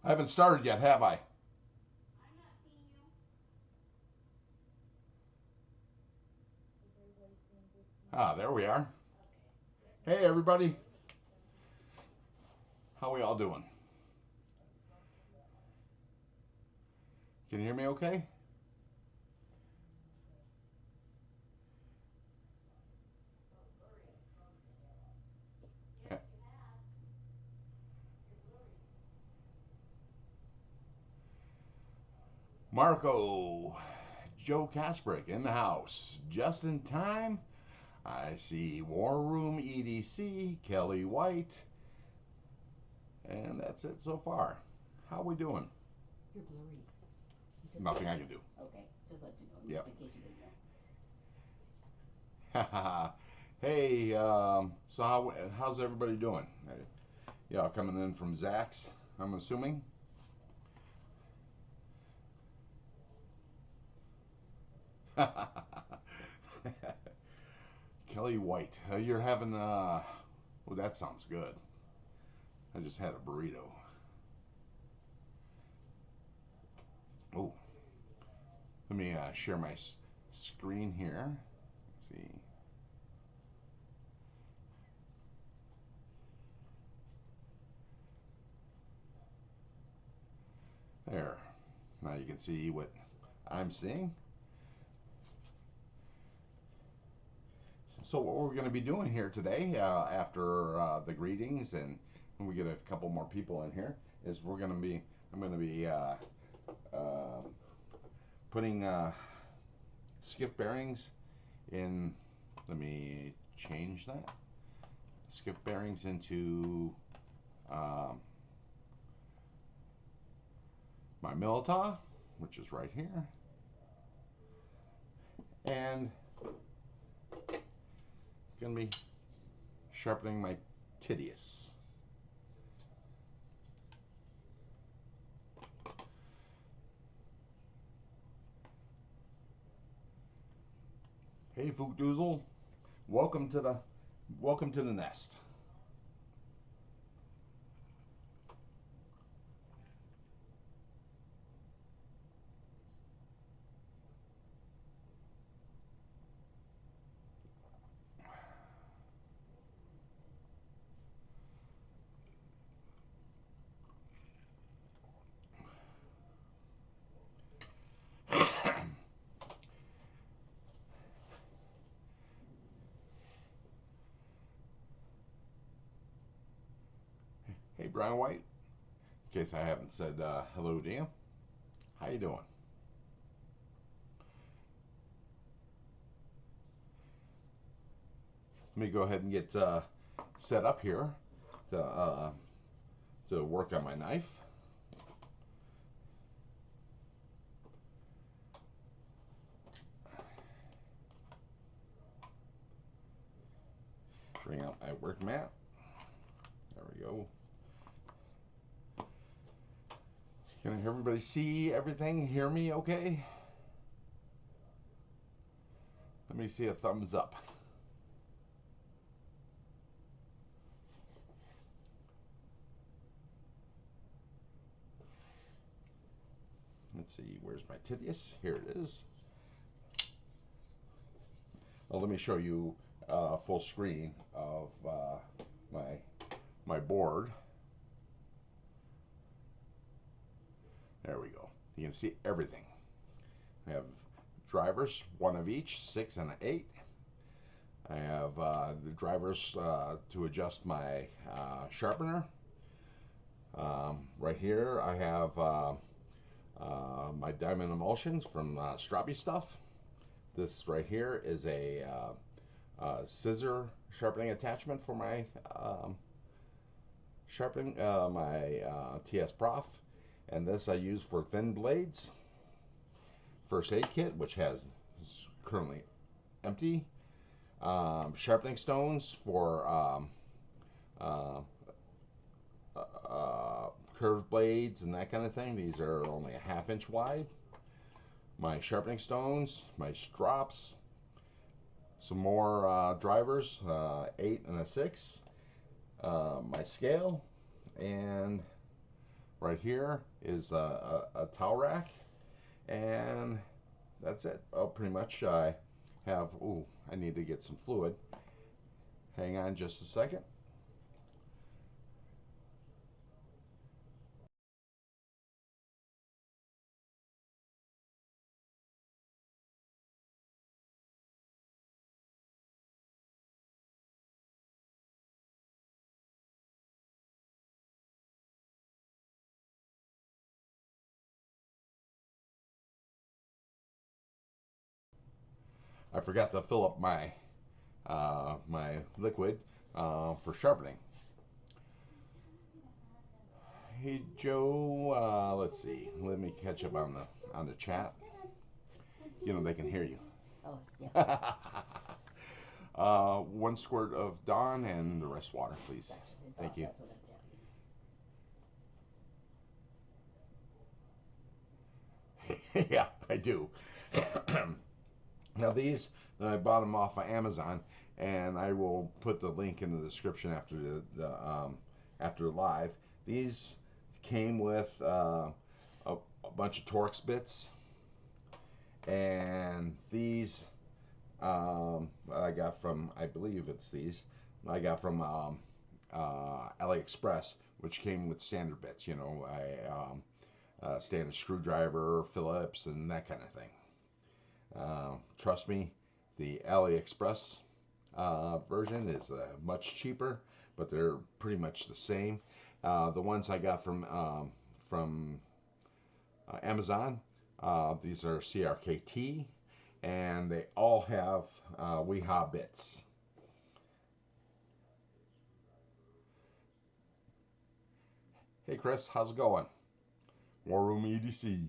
I haven't started yet, have I? Ah, there we are. Hey, everybody. How we all doing? Can you hear me okay? Yeah. Marco, Joe Casbrick in the house. Just in time. I see War Room EDC, Kelly White, and that's it so far. How we doing? You're blurry. Nothing I can do. Okay, just let you know, Yep. just in case you didn't know. Hey, so how's everybody doing? Yeah, coming in from Zach's, I'm assuming. Kelly White, you're having oh, that sounds good. I just had a burrito. Oh, let me share my screen here. Let's see. There. Now you can see what I'm seeing. So what we're going to be doing here today, after the greetings and when we get a couple more people in here, is I'm going to be putting skiff bearings in. Let me change that. Skiff bearings into um, my Multitool, which is right here, and going to be sharpening my TISUR. Hey, Fookdoozle, welcome to the nest. Hey, Brian White. In case I haven't said hello to you, how you doing? Let me go ahead and get set up here to work on my knife. Bring out my work mat. There we go. Can everybody see everything? Hear me okay? Let me see a thumbs up. Let's see, where's my TISUR? Here it is. Well, let me show you full screen of my board. There we go. You can see everything. I have drivers, one of each, 6 and an 8. I have the drivers to adjust my sharpener. Right here I have my diamond emulsions from Strappy Stuff. This right here is a scissor sharpening attachment for my sharpening my TS Prof, and this I use for thin blades. First aid kit, which is currently empty. Sharpening stones for uh, curved blades and that kind of thing. These are only a 1/2 inch wide. My sharpening stones, my strops, some more drivers, 8 and a 6, my scale, and Right here is a towel rack, and that's it. Oh, pretty much I have, ooh, I need to get some fluid. Hang on just a second. I forgot to fill up my my liquid for sharpening. Hey Joe, let's see. Let me catch up on the chat. You know they can hear you. Oh, yeah. 1 squirt of Dawn and the rest water, please. Thank you. Yeah, I do. Now these, I bought them off of Amazon, and I will put the link in the description after after the live. These came with a bunch of Torx bits, and these I got from, I believe it's these, I got from AliExpress, which came with standard bits, you know, standard screwdriver, Phillips, and that kind of thing. Trust me, the AliExpress version is much cheaper, but they're pretty much the same. The ones I got from Amazon, these are CRKT, and they all have Wiha bits. Hey Chris, how's it going? War Room EDC.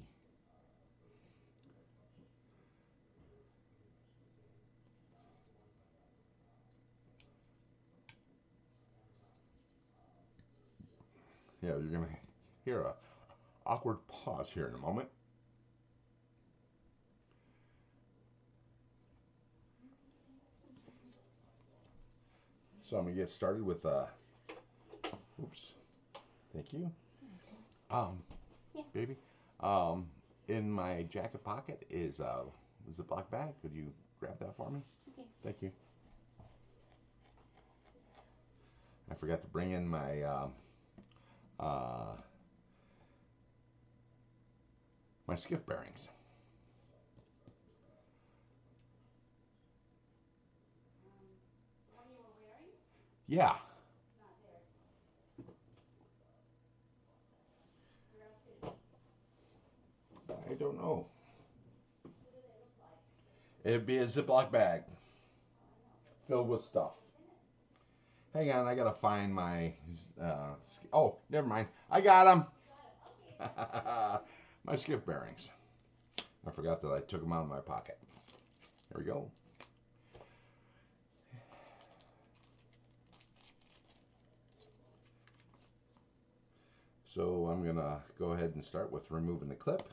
Yeah, you're gonna hear a awkward pause here in a moment. So I'm gonna get started with oops, thank you. Yeah. Baby, in my jacket pocket is a Ziploc bag. Could you grab that for me? Okay. Thank you. I forgot to bring in my my skiff bearings. The one you were wearing? Yeah. Not there. Where else did it? I don't know. What do they look like? It'd be a Ziploc bag filled with stuff. Hang on, I gotta find my. Oh, never mind. I got them. My skiff bearings. I forgot that I took them out of my pocket. There we go. So I'm gonna go ahead and start with removing the clip.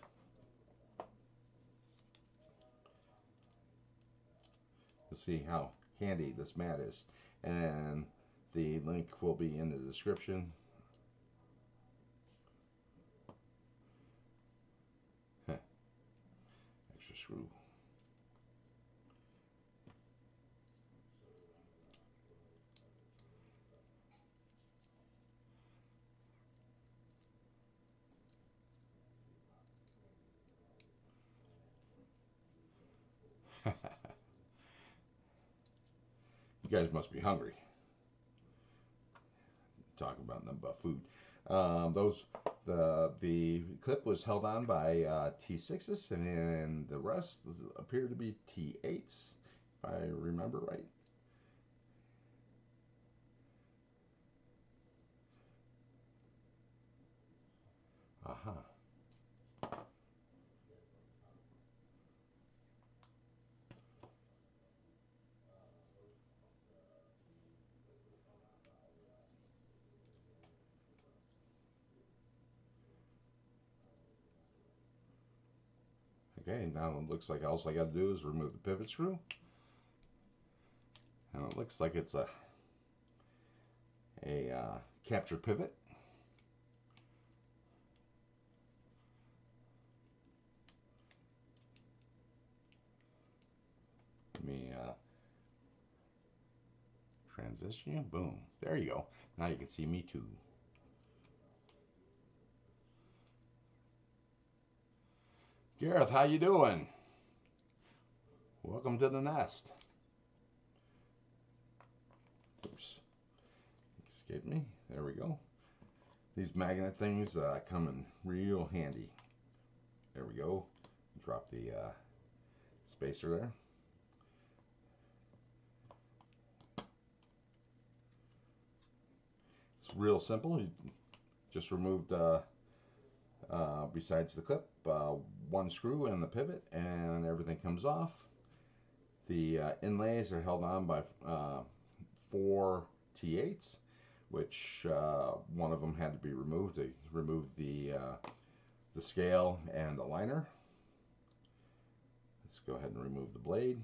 You'll see how handy this mat is, and the link will be in the description. Extra screw. You guys must be hungry. Talking about nothing but food. The clip was held on by T6s, and the rest appear to be T8s, if I remember right. Aha. Okay, now it looks like all I got to do is remove the pivot screw. And it looks like it's a capture pivot. me transition. Boom. There you go. Now you can see me too. Gareth, how you doing? Welcome to the nest. Oops. Escaped me. There we go. These magnet things come in real handy. There we go. Drop the spacer there. It's real simple. You just removed, besides the clip, one screw and the pivot, and everything comes off. The inlays are held on by 4 T8s, which one of them had to be removed. They removed the scale and the liner. Let's go ahead and remove the blade.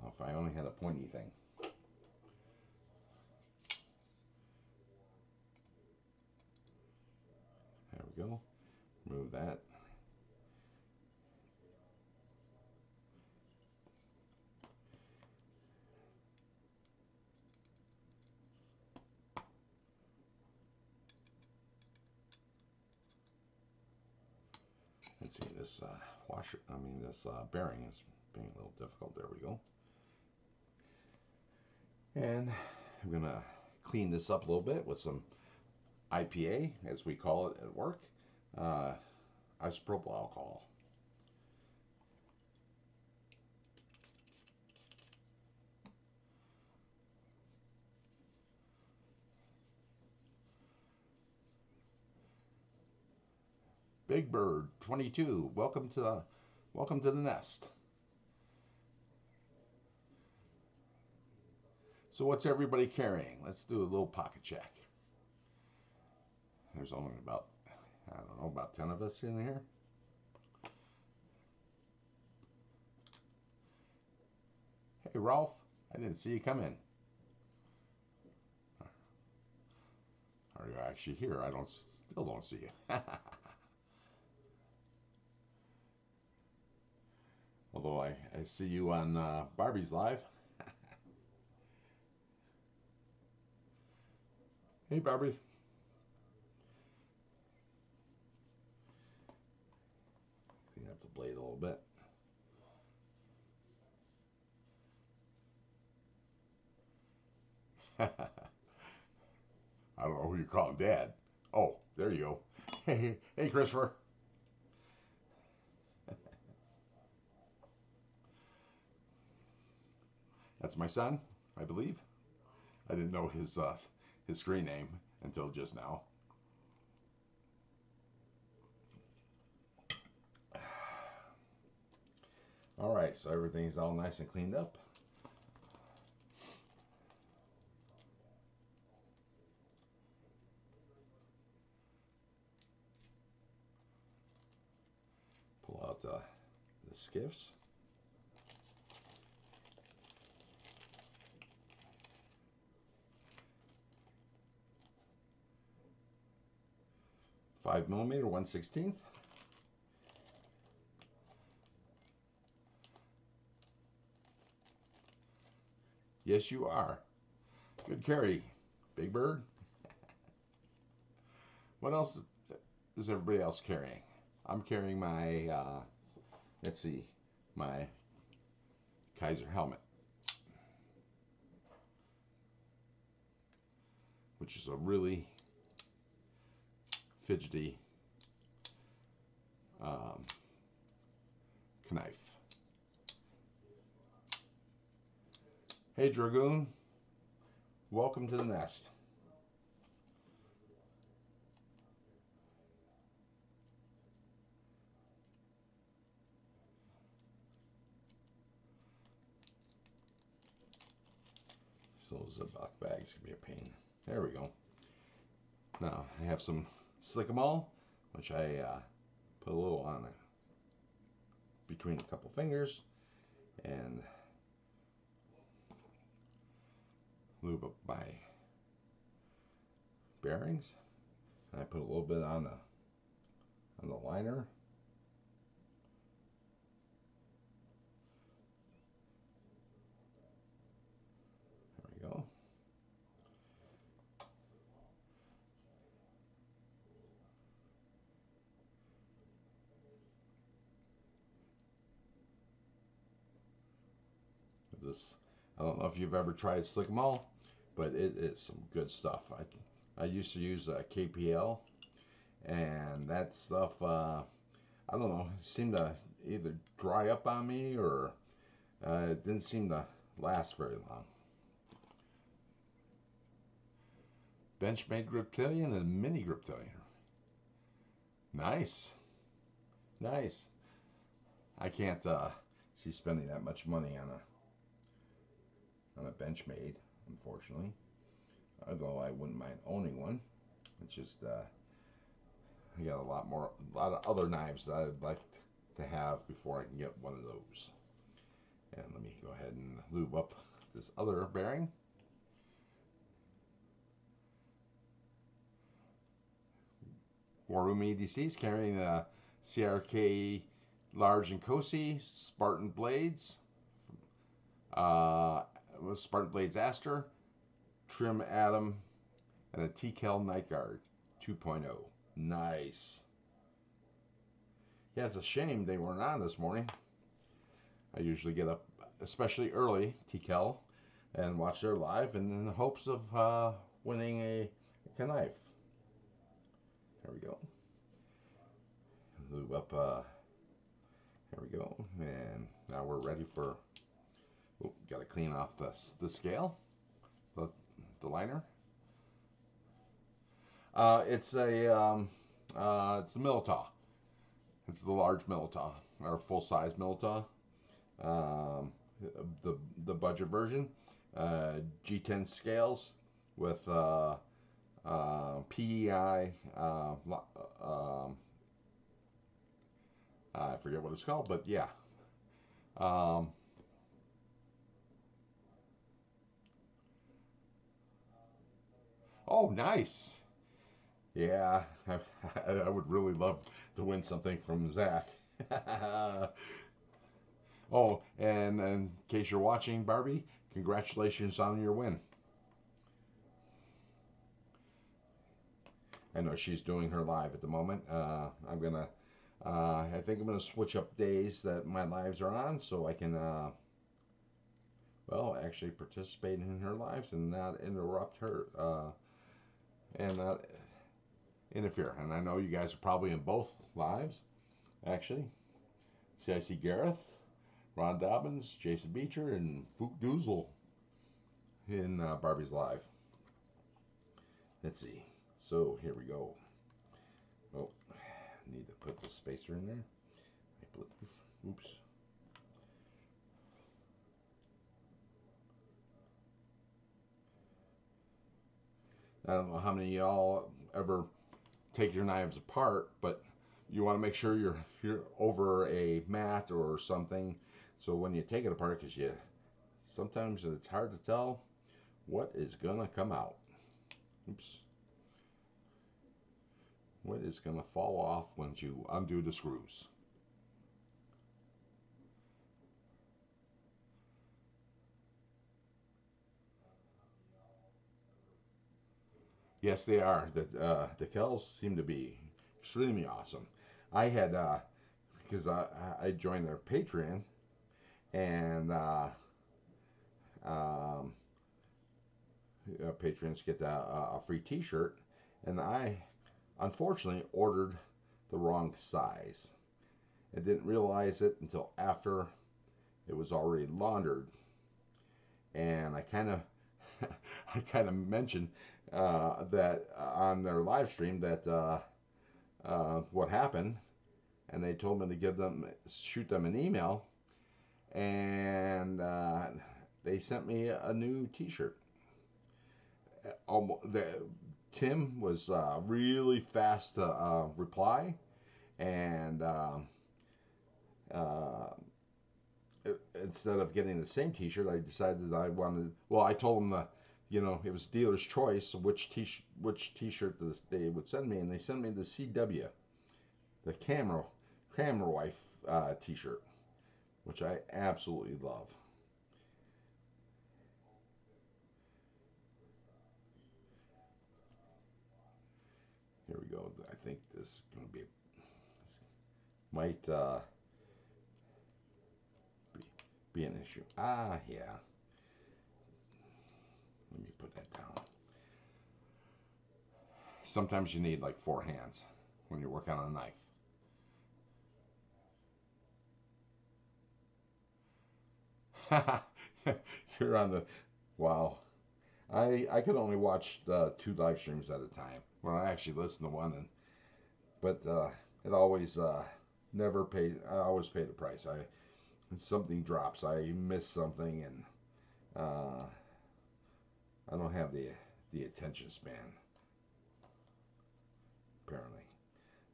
If I only had a pointy thing. There we go. Remove that. Let's see, this this bearing is being a little difficult. There we go. And I'm gonna clean this up a little bit with some IPA, as we call it at work, isopropyl alcohol. Big Bird 22, welcome to the nest. So what's everybody carrying? Let's do a little pocket check. There's only about, I don't know, about 10 of us in here. Hey Ralph, I didn't see you come in. Are you actually here? I still don't see you. Although I see you on Barbie's Live. Hey Barbie. Clean up the blade a little bit. I don't know who you call him, Dad. Oh, there you go. Hey Christopher. That's my son, I believe. I didn't know his screen name until just now. All right, so everything's all nice and cleaned up. Pull out the skiffs. .5 millimeter, 1/16. Yes, you are. Good carry, Big Bird. What else is everybody else carrying? I'm carrying my, let's see, my Kaiser helmet, which is a really fidgety knife. Hey Dragoon, welcome to the nest. So those Ziploc bags can be a pain. There we go. Now I have some Slickamol, which I put a little on between a couple fingers and lube up my bearings. And I put a little bit on on the liner. There we go. This, I don't know if you've ever tried Slick 'em All, but it is some good stuff. I used to use KPL, and that stuff, I don't know, seemed to either dry up on me or it didn't seem to last very long. Benchmade grip cleaner and mini grip cleaner. Nice, nice. I can't see spending that much money on a Benchmade, unfortunately. Although I wouldn't mind owning one. It's just I got a lot of other knives that I'd like to have before I can get one of those. And let me go ahead and lube up this other bearing. Warroom EDC's carrying a CRKT large and cozy Spartan blades. Spartan blades Aster, trim atom, and a TCAL night guard 2.0. Nice. Yeah, it's a shame they weren't on this morning. I usually get up especially early, TCAL, and watch their live in the hopes of winning a knife. There we go. Lube up, there we go. And now we're ready for, oh, got to clean off the scale, the liner. It's a Militaw. It's the large Militaw, or full-size Militaw. The budget version. G10 scales with PEI. I forget what it's called, but yeah. Oh, nice. Yeah, I would really love to win something from Zach. Oh, and in case you're watching, Barbie, congratulations on your win. I know she's doing her live at the moment. I'm gonna, I think I'm gonna switch up days that my lives are on so I can, well, actually participate in her lives and not interrupt her, and not interfere. And I know you guys are probably in both lives, actually. See, I see Gareth, Ron Dobbins, Jason Beecher, and Fook Doozle in Barbie's live. Let's see. So here we go. Oh, need to put the spacer in there. Oops. I don't know how many of y'all ever take your knives apart, but you want to make sure you're over a mat or something, so when you take it apart, because sometimes it's hard to tell what is gonna come out. Oops. What is gonna fall off once you undo the screws? Yes, they are. The decals seem to be extremely awesome. I had because I joined their Patreon, and patrons get a free T-shirt, and I unfortunately ordered the wrong size. I didn't realize it until after it was already laundered, and I kind of mentioned that on their live stream that what happened, and they told me to shoot them an email, and they sent me a new T-shirt. Tim was really fast to reply, and instead of getting the same T-shirt, I decided that I wanted. Well, I told them that it was dealer's choice which T-shirt they would send me, and they sent me the CW. the camera wife t-shirt, which I absolutely love. Here we go. I think this is going to be might be an issue. Ah, yeah. Let me put that down. Sometimes you need like 4 hands when you're working on a knife. You're on the, wow. I could only watch 2 live streams at a time when I actually listen to one, but it always never paid. I always pay the price. When something drops, I miss something, and I don't have the attention span, apparently.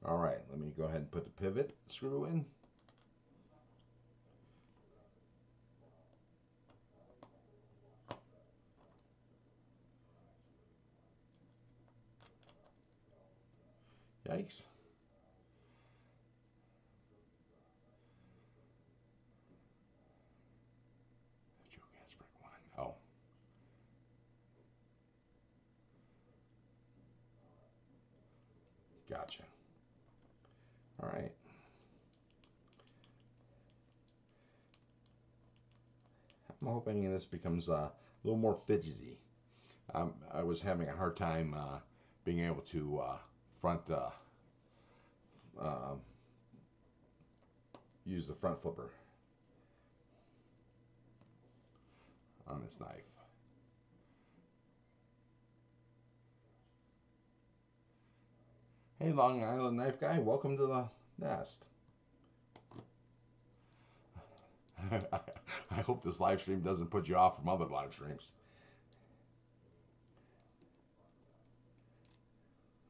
All right, let me go ahead and put the pivot screw in. Yikes. Oh. Gotcha. All right. I'm hoping this becomes a little more fidgety. I was having a hard time being able to use the front flipper on this knife. Hey, Long Island Knife Guy, welcome to the nest. I hope this live stream doesn't put you off from other live streams.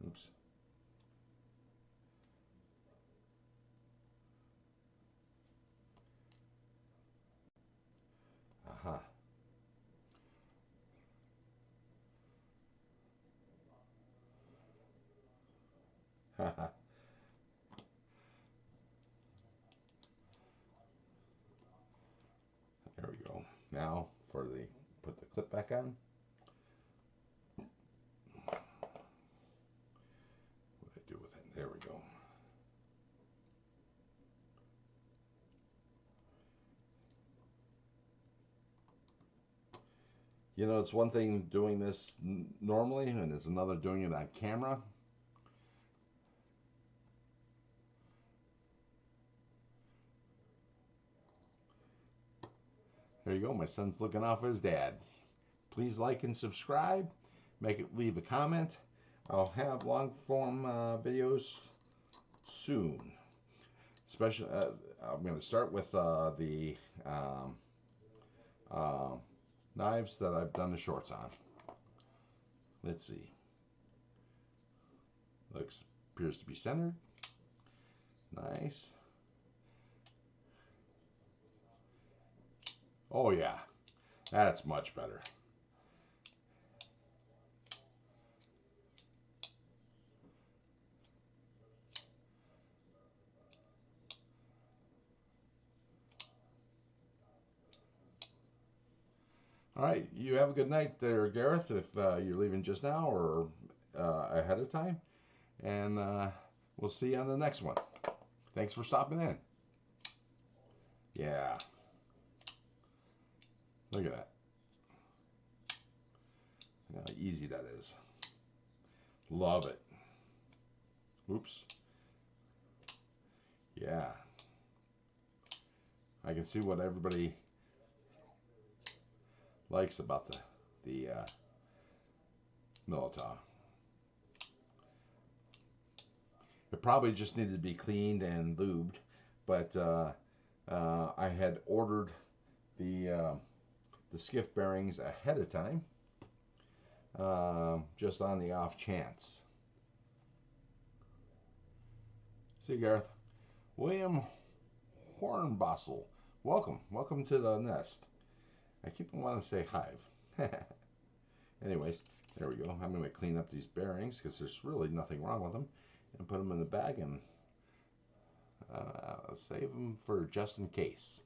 Oops. Aha. There we go. Now for the put the clip back on. What do I do with it? There we go. You know, it's one thing doing this normally, and it's another doing it on camera. There you go. My son's looking out for his dad. Please like and subscribe. Leave a comment. I'll have long form videos soon. Especially, I'm going to start with the knives that I've done the shorts on. Let's see. Appears to be centered. Nice. Oh yeah, that's much better. All right, you have a good night there, Gareth, if you're leaving just now or ahead of time. And we'll see you on the next one. Thanks for stopping in. Yeah. Look at that. How easy that is. Love it. Oops. Yeah. I can see what everybody likes about the Multitool. It probably just needed to be cleaned and lubed, but I had ordered the skiff bearings ahead of time, just on the off chance. See, Gareth. William Hornbossel, welcome to the nest. I keep wanting to say hive. Anyways, there we go. I'm going to clean up these bearings because there's really nothing wrong with them, and put them in the bag and Save them for just in case.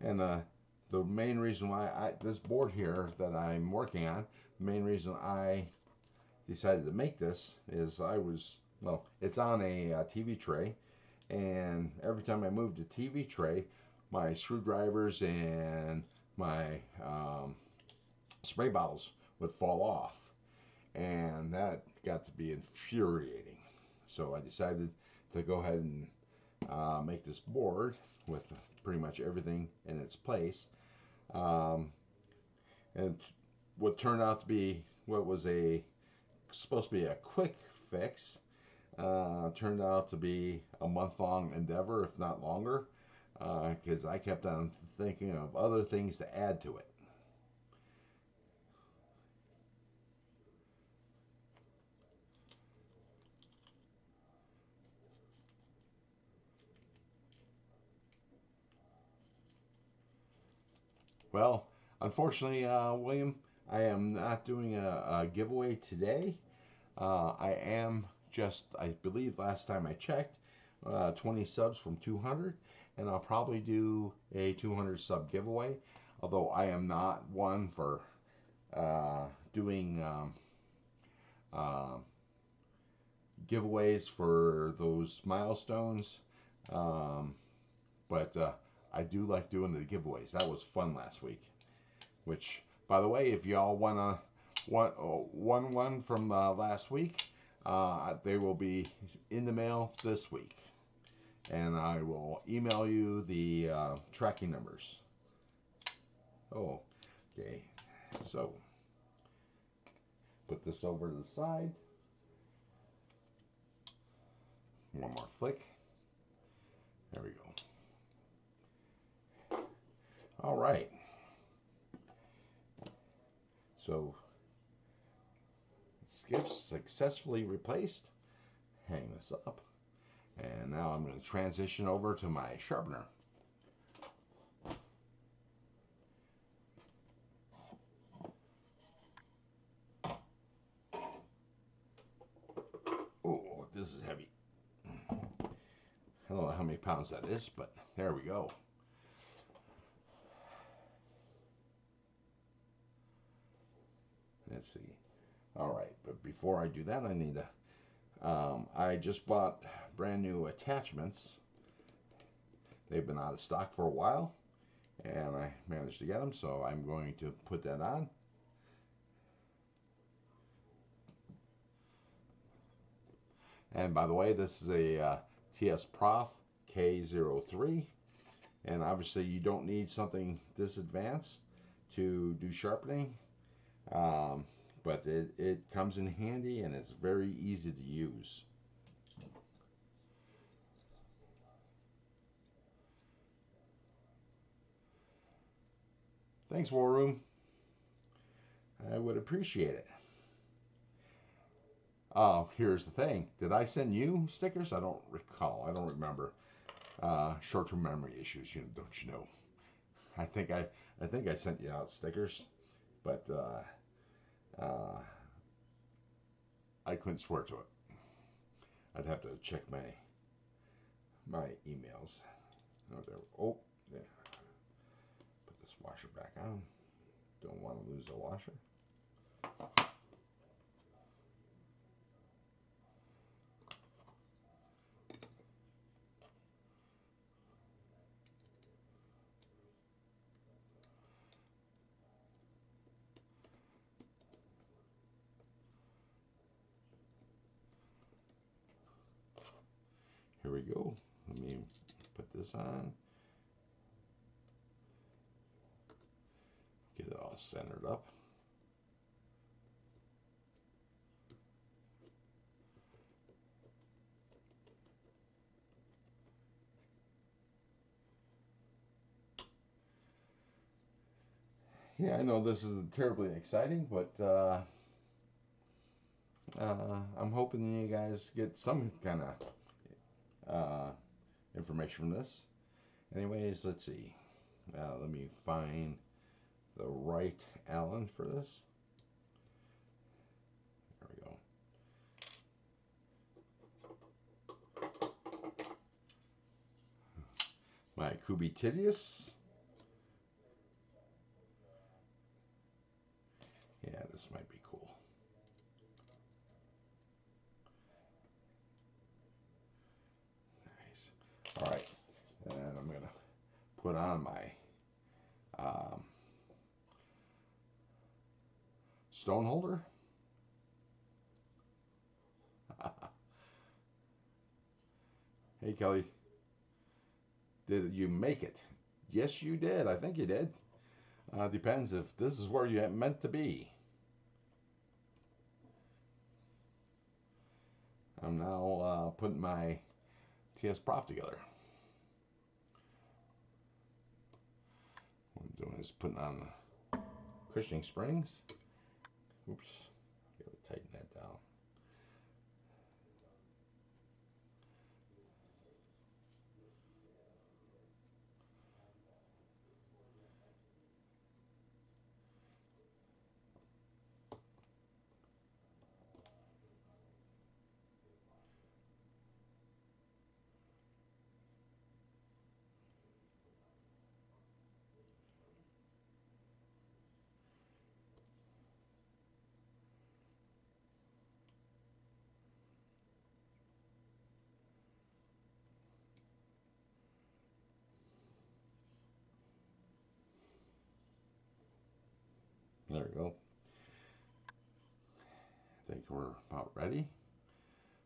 And the main reason why this board here that I'm working on, the main reason I decided to make this is well, it's on a TV tray, and every time I moved the TV tray, my screwdrivers and my spray bottles would fall off, and that got to be infuriating. So I decided to go ahead and make this board with pretty much everything in its place. And what turned out to be what was supposed to be a quick fix turned out to be a month-long endeavor, if not longer, because I kept on thinking of other things to add to it. Well, unfortunately, William, I am not doing a giveaway today. I am I believe last time I checked, 20 subs from 200, and I'll probably do a 200 sub giveaway, although I am not one for doing giveaways for those milestones, but I do like doing the giveaways. That was fun last week. Which, by the way, if y'all want one from last week, they will be in the mail this week, and I will email you the tracking numbers. Oh, okay. So put this over to the side. One more flick. There we go. All right. So, skiff successfully replaced. Hang this up. And now I'm going to transition over to my sharpener. Oh, this is heavy. I don't know how many pounds that is, but there we go. Let's see. All right, but before I do that, I need to, I just bought brand new attachments. They've been out of stock for a while, and I managed to get them, so I'm going to put that on. And by the way, this is a TS Prof K03, and obviously you don't need something this advanced to do sharpening, but it comes in handy and it's very easy to use. Thanks, War Room. I would appreciate it. Oh, here's the thing. Did I send you stickers? I don't recall. I don't remember. Short-term memory issues, don't you know? I think I sent you out stickers, but I couldn't swear to it. I'd have to check my emails. Oh, there. Oh, yeah. Put this washer back on. Don't want to lose the washer. Here we go. Let me put this on. Get it all centered up. Yeah, I know this isn't terribly exciting, but I'm hoping you guys get some kind of information from this. Anyways, let's see. Let me find the right Allen for this. There we go. My Cubitidius. Yeah, this might be cool. Nice. All right, and I'm gonna put on my stone holder. Hey Kelly, did you make it? Yes, you did. I think you did. Depends if this is where you meant to be. I'm now putting my TS Prof together. What I'm doing is putting on the cushioning springs. Oops, gotta tighten that down. There we go. I think we're about ready.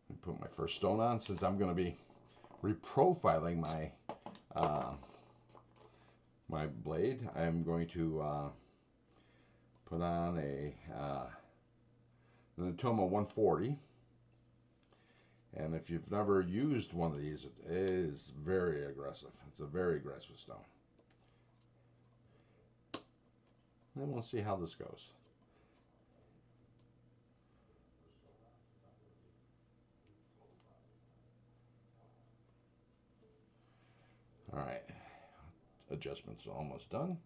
I put my first stone on since I'm going to be reprofiling my my blade. I'm going to put on an Atoma 140. And if you've never used one of these, it is very aggressive. It's a very aggressive stone. And we'll see how this goes. All right, adjustments are almost done.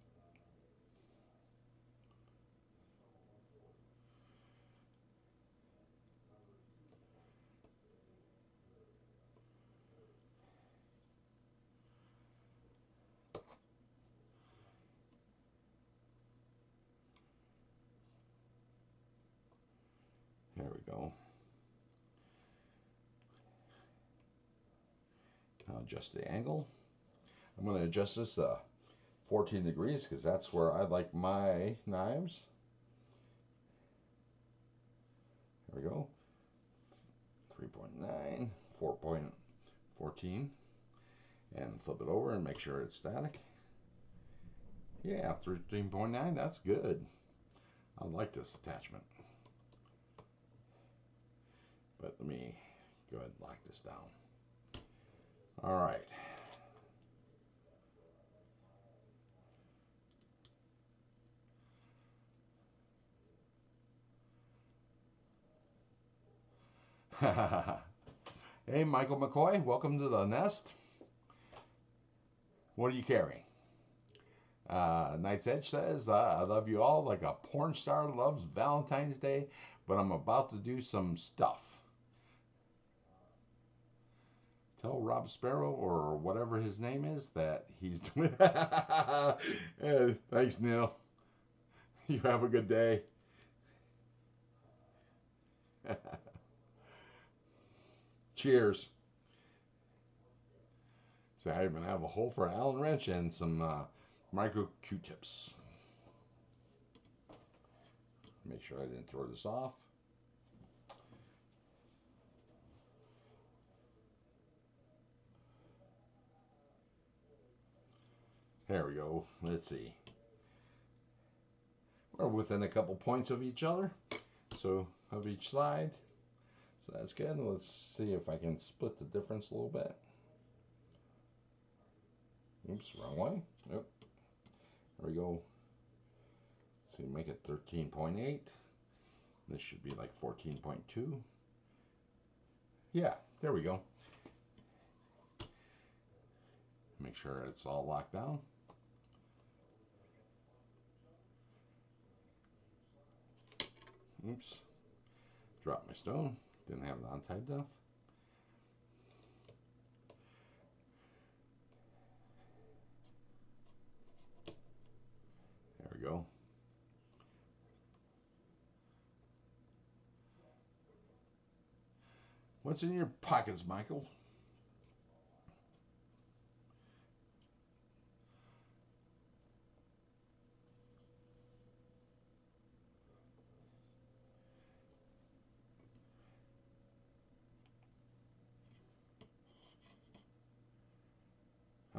There we go. I'll adjust the angle. I'm going to adjust this to 14 degrees because that's where I like my knives. There we go. 3.9, 4.14. And flip it over and make sure it's static. Yeah, 13.9, that's good. I like this attachment. But let me go ahead and lock this down. All right. Hey, Michael McCoy, welcome to the nest. What are you carrying? Knight's Edge says, I love you all like a porn star loves Valentine's Day, but I'm about to do some stuff. Tell Rob Sparrow or whatever his name is that he's doing. Hey, thanks, Neil. You have a good day. Cheers. So I even have a hole for an Allen wrench and some micro Q-tips. Make sure I didn't throw this off. There we go. Let's see. We're within a couple points of each other, so of each side. So that's good. Let's see if I can split the difference a little bit. Oops, wrong way. Yep. There we go. So make it 13.8. This should be like 14.2. Yeah, there we go. Make sure it's all locked down. Oops. Dropped my stone. Didn't have it on tight enough. There we go. What's in your pockets, Michael?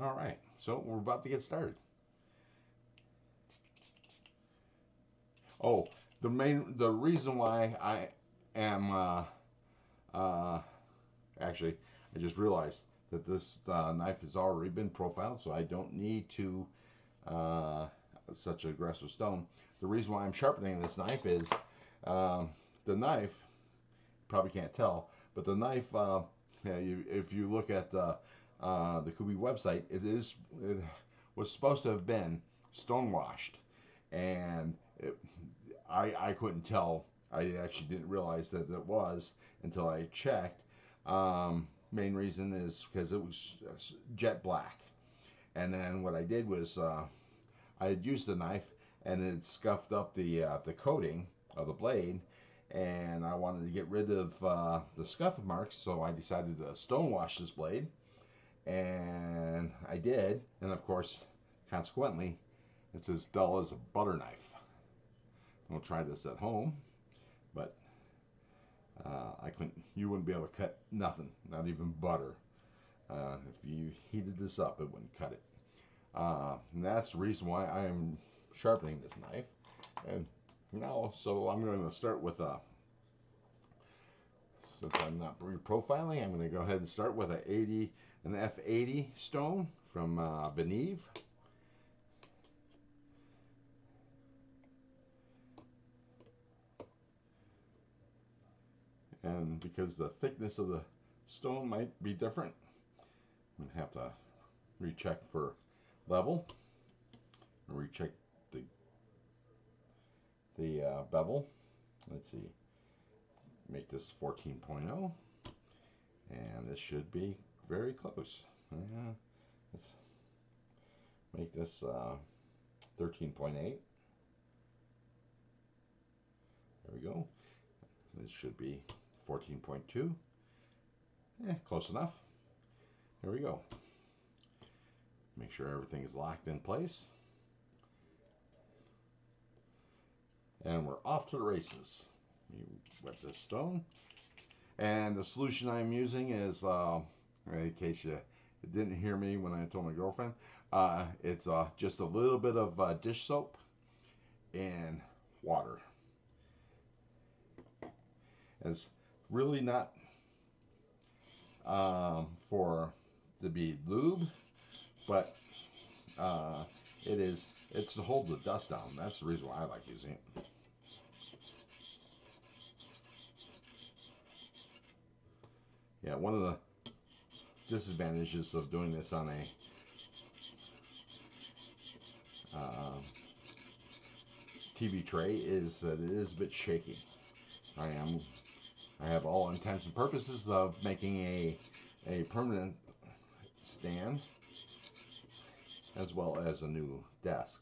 All right, so we're about to get started. Oh, the reason why I am actually, I just realized that this knife has already been profiled, so I don't need to such an aggressive stone. The reason why I'm sharpening this knife is the knife, probably can't tell, but the knife, if you look at the Kubi website, it was supposed to have been stone washed, and I couldn't tell. I actually didn't realize that it was until I checked. Main reason is because it was jet black, and then what I did was I had used the knife and it scuffed up the coating of the blade, and I wanted to get rid of the scuff marks, so I decided to stone wash this blade, and I did, and of course, consequently, it's as dull as a butter knife. Don't try this at home, but I couldn't. You wouldn't be able to cut nothing, not even butter. If you heated this up, it wouldn't cut it. And that's the reason why I am sharpening this knife. And now, so I'm going to start with since I'm not reprofiling, I'm going to go ahead and start with an F80 stone from Beneve. And because the thickness of the stone might be different, I'm going to have to recheck for level, and recheck the bevel. Let's see, make this 14.0, and this should be very close. Let's make this 13.8. There we go. This should be 14.2. Close enough. Here we go. Make sure everything is locked in place. And we're off to the races. You wet this stone. And the solution I'm using is, in case you didn't hear me when I told my girlfriend, it's just a little bit of dish soap and water. It's really not for to be lube, but it's to hold the dust down. That's the reason why I like using it. Yeah, one of the disadvantages of doing this on a TV tray is that it is a bit shaky. I have all intents and purposes of making a permanent stand as well as a new desk.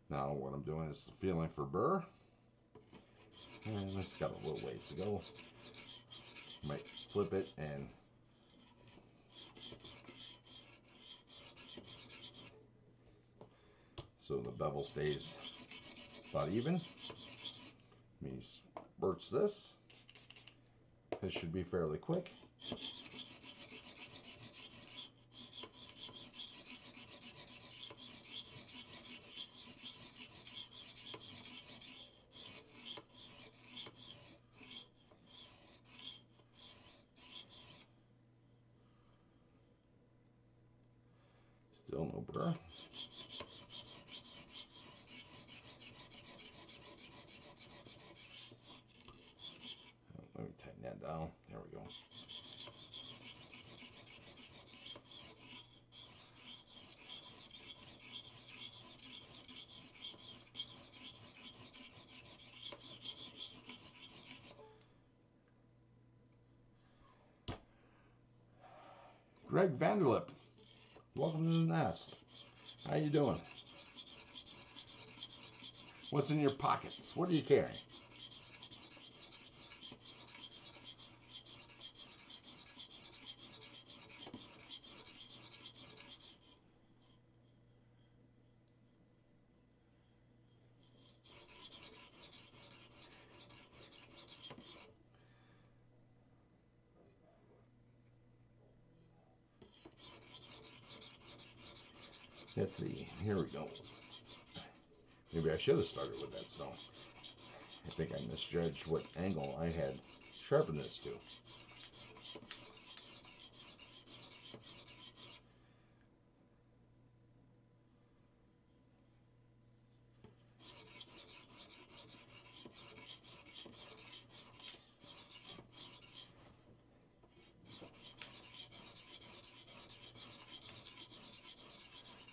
Now what I'm doing is feeling for burr, and it's got a little ways to go. Might flip it and so the bevel stays about even. Me spurts this. This should be fairly quick. Still no burr. Let me tighten that down. There we go. Greg Vanderlip, welcome to the nest. How you doing? What's in your pockets? What are you carrying? Let's see. Here we go. Maybe I should have started with that stone. I think I misjudged what angle I had sharpened this to.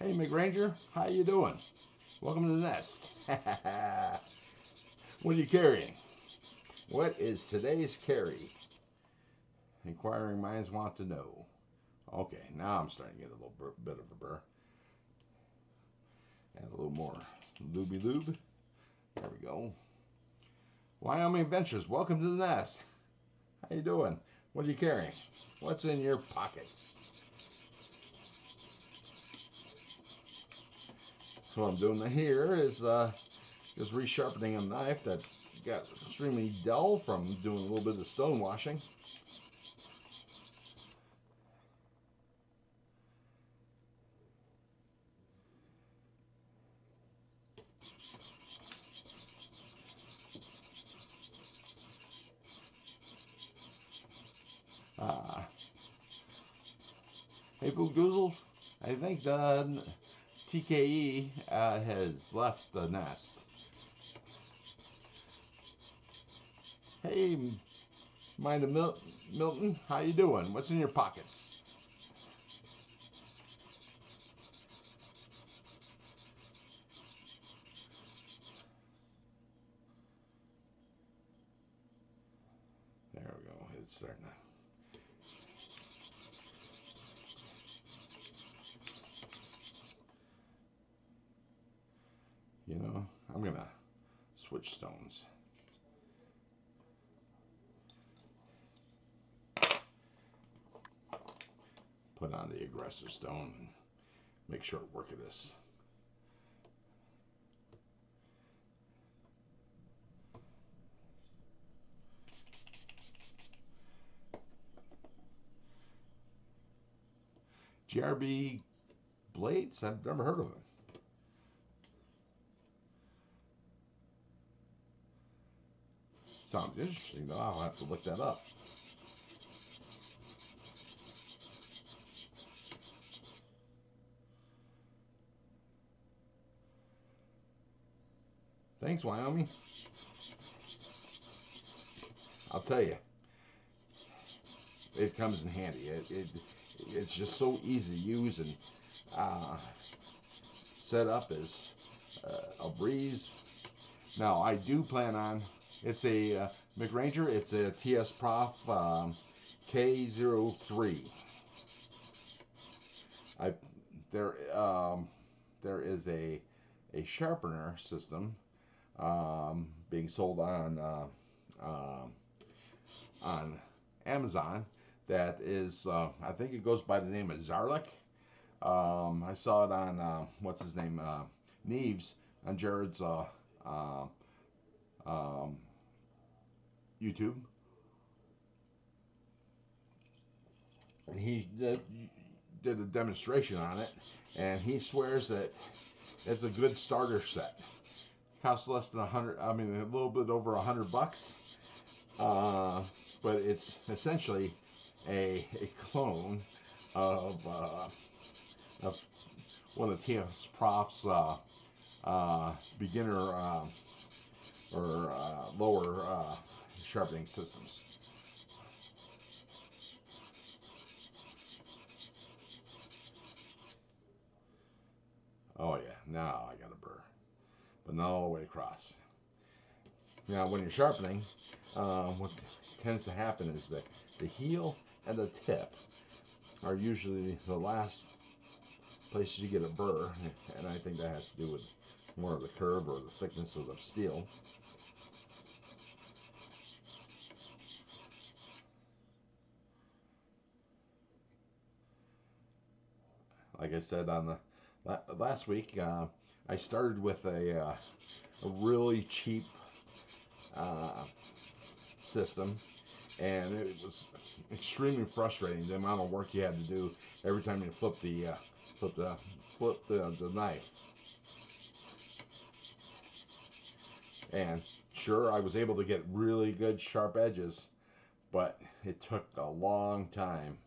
Hey McRanger, how you doing? Welcome to the nest. What are you carrying? What is today's carry? Inquiring minds want to know. Okay, now I'm starting to get a little bit of a burr. Add a little more looby lube. There we go. Wyoming Adventures, welcome to the nest. How you doing? What are you carrying? What's in your pockets? So what I'm doing here is just resharpening a knife that got extremely dull from doing a little bit of stone washing. Hey Boo Goozle, I think the TKE has left the nest. Hey, Mind of Milton, how you doing? What's in your pockets? There we go. It's starting to. You know, I'm gonna switch stones. Put on the aggressive stone and make short work of this. GRB blades? I've never heard of them. Sounds interesting though. I'll have to look that up. Thanks, Wyoming. I'll tell you, it comes in handy. It's just so easy to use and set up as a breeze. Now, I do plan on, it's a McRanger, it's a TS Prof K03. There is a sharpener system being sold on Amazon that is, I think it goes by the name of Zarlik. I saw it on, what's his name, Neves, on Jared's YouTube. And he did a demonstration on it, and he swears that it's a good starter set. Costs less than 100, I mean a little bit over $100, but it's essentially a clone of one of TS Prof's beginner or lower sharpening systems. Oh yeah, now I got a burr, but not all the way across. Now when you're sharpening, what tends to happen is that the heel and the tip are usually the last places you get a burr, and I think that has to do with more of the curve or the thickness of the steel. Like I said on the last week, I started with a really cheap system, and it was extremely frustrating the amount of work you had to do every time you flip the knife. And sure, I was able to get really good sharp edges, but it took a long time.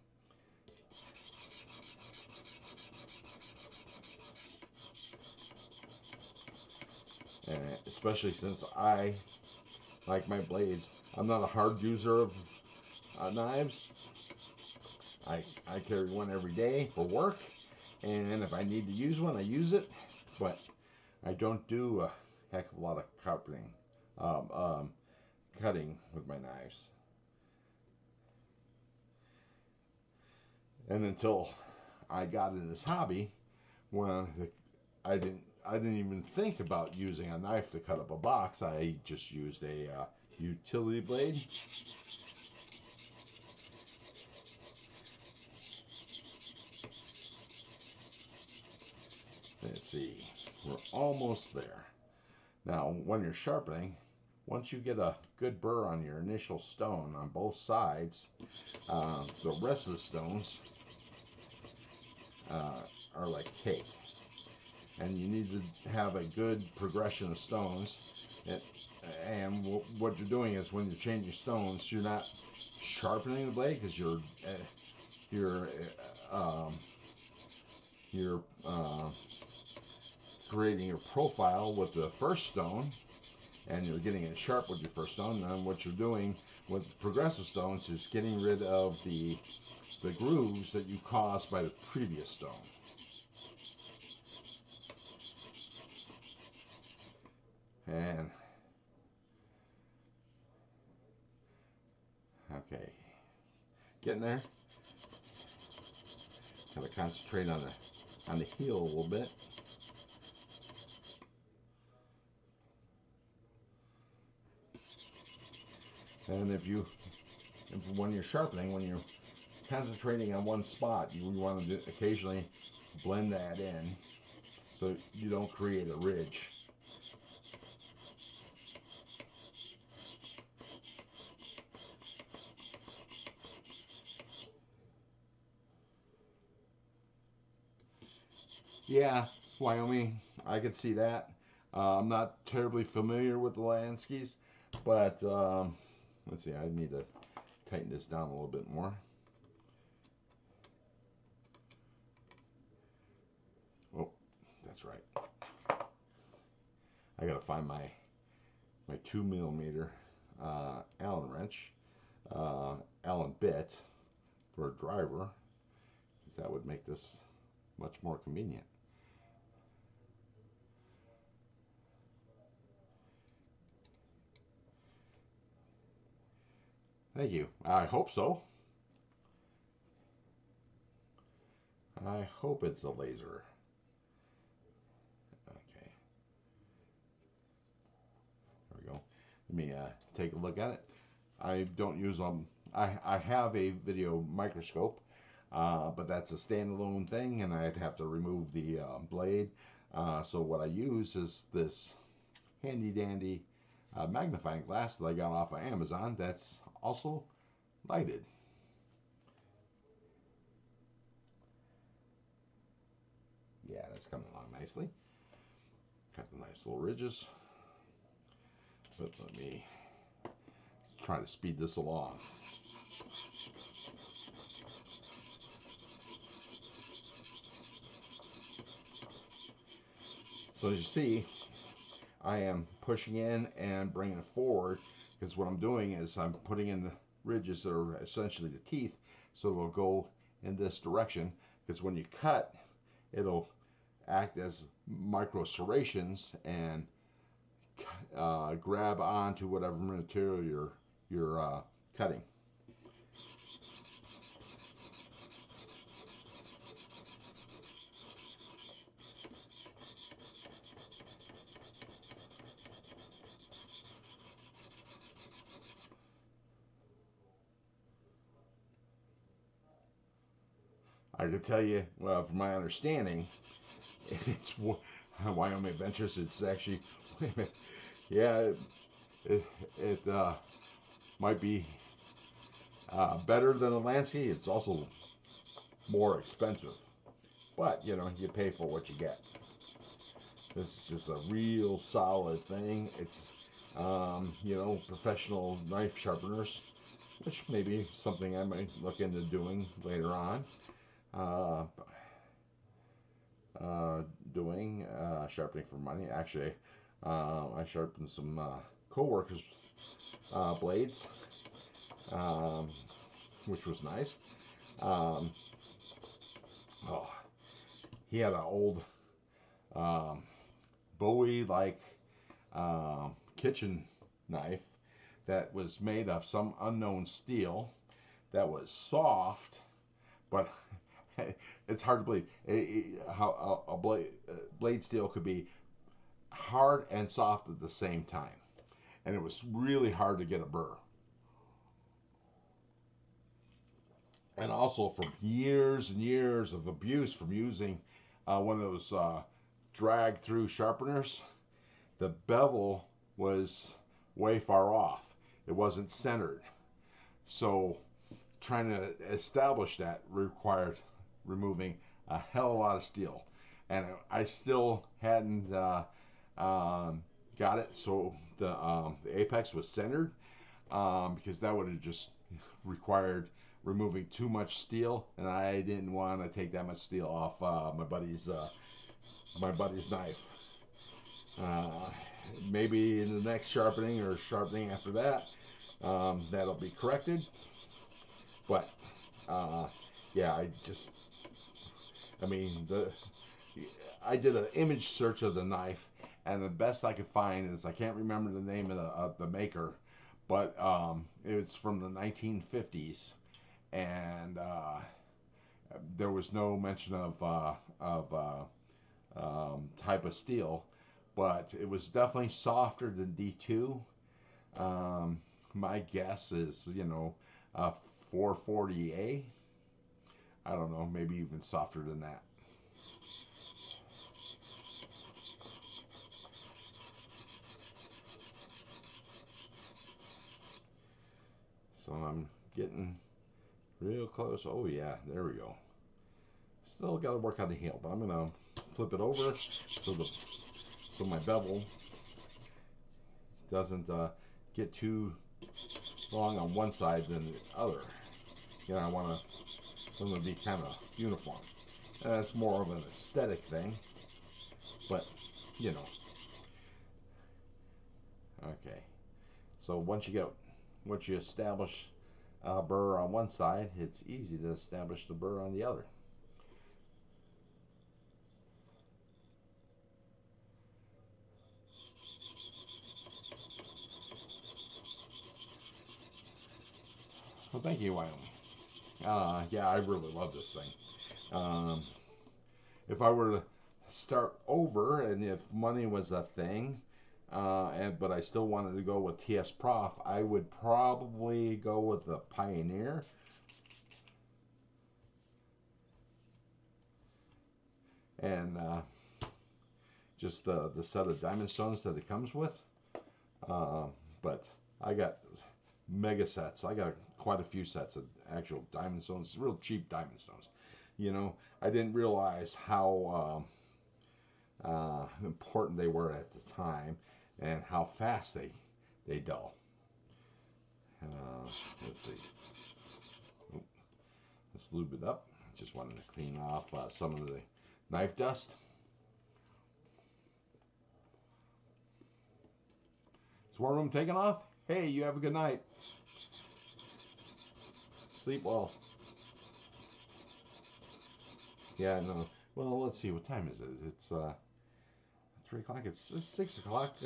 And especially since I like my blades, I'm not a hard user of knives. I carry one every day for work, and if I need to use one, I use it, but I don't do a heck of a lot of cutting with my knives. And until I got in this hobby, when I didn't even think about using a knife to cut up a box. I just used a utility blade. Let's see, we're almost there. Now, when you're sharpening, once you get a good burr on your initial stone on both sides, the rest of the stones are like cake. And you need to have a good progression of stones. And what you're doing is when you're changing stones, you're not sharpening the blade because you're creating your profile with the first stone, and you're getting it sharp with your first stone. And what you're doing with progressive stones is getting rid of the grooves that you caused by the previous stone. And okay, getting there. Gotta concentrate on the heel a little bit. And when you're sharpening, when you're concentrating on one spot, you want to occasionally blend that in so you don't create a ridge. Yeah, Wyoming, I could see that. I'm not terribly familiar with the Lansky's, but let's see, I need to tighten this down a little bit more. Oh, that's right. I gotta find my 2mm Allen wrench, Allen bit for a driver, because that would make this much more convenient. Thank you. I hope so. I hope it's a laser. Okay. There we go. Let me take a look at it. I don't use I have a video microscope, but that's a standalone thing, and I'd have to remove the blade. So what I use is this handy dandy magnifying glass that I got off of Amazon that's also lighted. Yeah, that's coming along nicely. Got the nice little ridges. But let me try to speed this along. So as you see, I am pushing in and bringing it forward, because what I'm doing is I'm putting in the ridges that are essentially the teeth, so it'll go in this direction, because when you cut, it'll act as micro serrations and grab onto whatever material you're cutting. I could tell you, well, from my understanding, it's Wyoming Adventures. It's actually, wait a minute, yeah, it might be better than a Lansky. It's also more expensive, but you know, you pay for what you get. This is just a real solid thing. It's you know, professional knife sharpeners, which may be something I might look into doing later on. Doing sharpening for money. Actually, I sharpened some co-workers' blades, which was nice. Oh, he had an old Bowie-like kitchen knife that was made of some unknown steel that was soft, but it's hard to believe how a blade steel could be hard and soft at the same time. And it was really hard to get a burr. And also from years and years of abuse from using one of those drag through sharpeners, the bevel was way far off. It wasn't centered. So trying to establish that required removing a hell of a lot of steel. And I still hadn't got it so the apex was centered, because that would have just required removing too much steel, and I didn't want to take that much steel off my buddy's knife. Maybe in the next sharpening or sharpening after that, that'll be corrected. But yeah, I mean, I did an image search of the knife, and the best I could find is, I can't remember the name of the maker, but it was from the 1950s, and there was no mention of type of steel, but it was definitely softer than D2. My guess is, you know, 440A. I don't know, maybe even softer than that. So I'm getting real close. Oh yeah, there we go. Still got to work on the heel, but I'm gonna flip it over so my bevel doesn't get too long on one side than the other. You know, I want them to be kind of uniform. And that's more of an aesthetic thing, but you know. Okay, so once you establish a burr on one side, it's easy to establish the burr on the other. Well, thank you, Wyoming. Yeah, I really love this thing. If I were to start over, and if money was a thing, but I still wanted to go with TS Prof, I would probably go with the Pioneer. And just the set of diamond stones that it comes with. But I got mega sets. I got quite a few sets of actual diamond stones, real cheap diamond stones. You know, I didn't realize how important they were at the time, and how fast they dull. Let's see. Oh, let's lube it up. Just wanted to clean off some of the knife dust. Is one room taking off? Hey, you have a good night. Sleep well. Yeah, no. Well, let's see. What time is it? It's 3 o'clock. It's 6 o'clock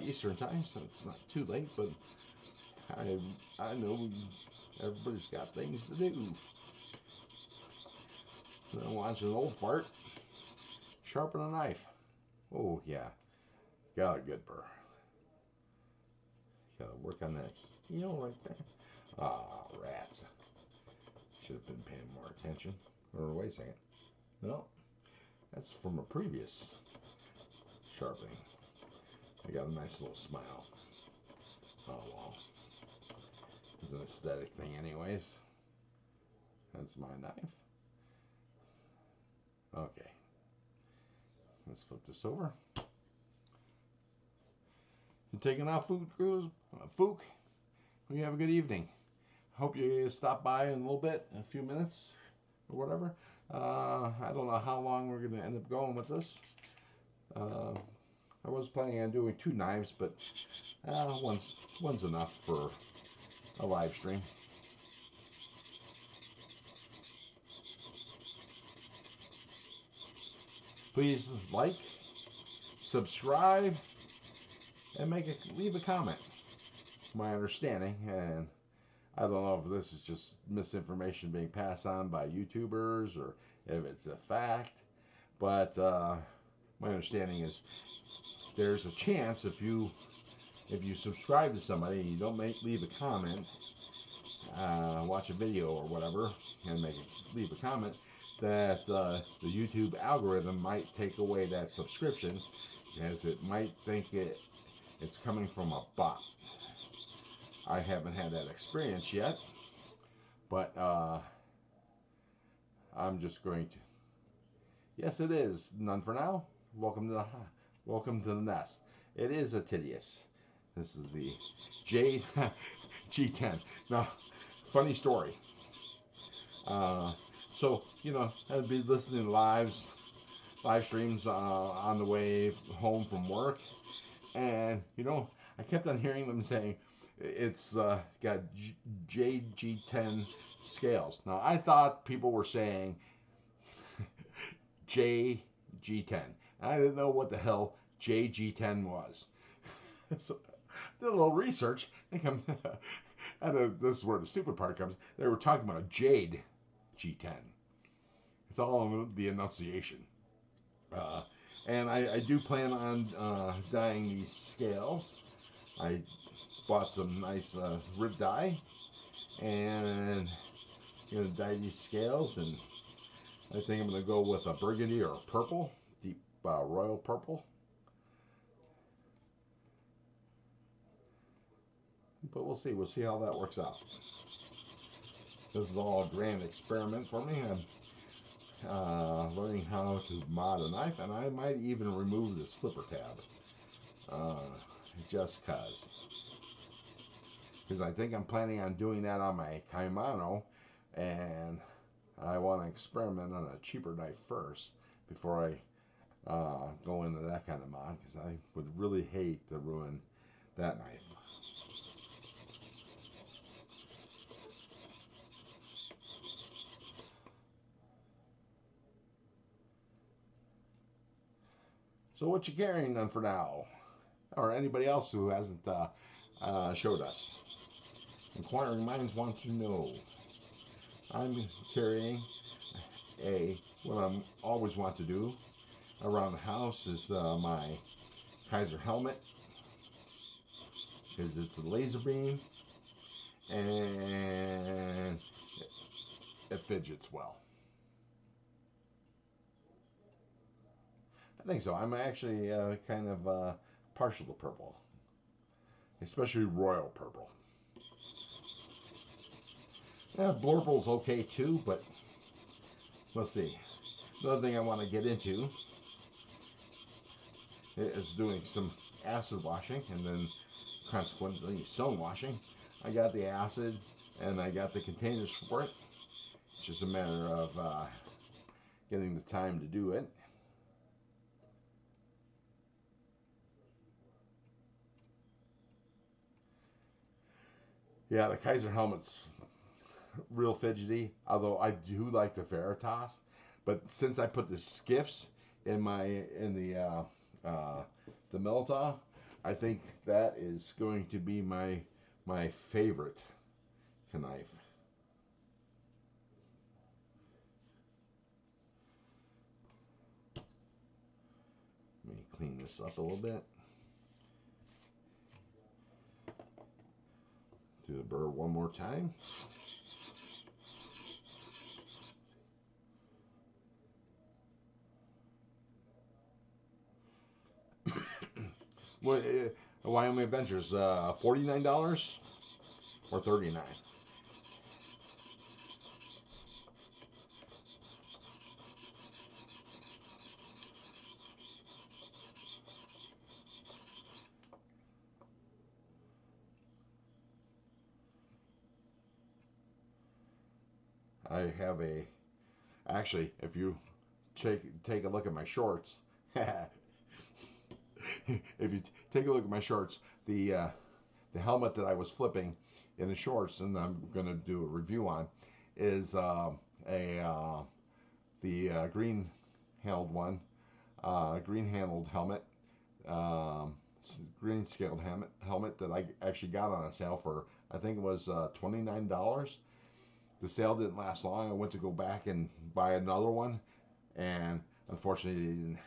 Eastern time, so it's not too late. But I know everybody's got things to do. I'm watching an old fart sharpen a knife. Oh yeah, got a good burr. Gotta work on that heel right there. Ah, rats. Should have been paying more attention. Or wait a second. No, that's from a previous sharpening. I got a nice little smile. Oh well. It's an aesthetic thing anyways. That's my knife. Okay. Let's flip this over. You're taking out Fook Cruise. Fook, you have a good evening. Hope you stop by in a little bit, in a few minutes or whatever. I don't know how long we're going to end up going with this. I was planning on doing 2 knives, but one's enough for a live stream. Please like, subscribe, and leave a comment. My understanding, and I don't know if this is just misinformation being passed on by YouTubers or if it's a fact, but my understanding is there's a chance if you subscribe to somebody and you don't leave a comment, watch a video or whatever, and leave a comment, that the YouTube algorithm might take away that subscription, as it might think it's coming from a bot. I haven't had that experience yet, but I'm just going to. Yes, it is. None for now. Welcome to the nest. It is a Titius. This is the G10. Now, funny story. So, I'd be listening to live streams on the way home from work, and I kept on hearing them saying it's got JG10 scales. Now, I thought people were saying JG10. I didn't know what the hell JG10 was. So I did a little research. And this is where the stupid part comes. They were talking about a Jade G10. It's all in the enunciation. And I do plan on dyeing these scales. I bought some nice rib dye, and I'm going to dye these scales, and I think I'm going to go with a burgundy or a purple, deep royal purple. But we'll see. We'll see how that works out. This is all a grand experiment for me. I'm learning how to mod a knife, and I might even remove this flipper tab. Just because I think I'm planning on doing that on my Kimono, and I want to experiment on a cheaper knife first before I go into that kind of mod, because I would really hate to ruin that knife. So what you carrying then for now? Or anybody else who hasn't showed us. Inquiring minds want to know. I'm carrying what I always want to do around the house is my Kaiser helmet, because it's a laser beam and it fidgets well. I think so. I'm actually kind of partial to purple, especially royal purple. Yeah, Blurple's okay too, but let's see. Another thing I want to get into is doing some acid washing, and then consequently stone washing. I got the acid and I got the containers for it. It's just a matter of getting the time to do it. Yeah, the Kaiser helmet's real fidgety, although I do like the Veritas. But since I put the skiffs in the Milta, I think that is going to be my favorite knife. Let me clean this up a little bit. Do the burr one more time. What? Wyoming Adventures, $49 or $39. I have actually, if you take a look at my shorts, if you take a look at my shorts, the helmet that I was flipping in the shorts, and I'm going to do a review on, is the green handled one, green handled helmet, green scaled helmet that I actually got on a sale for, I think it was $29. The sale didn't last long. I went to go back and buy another one, and unfortunately,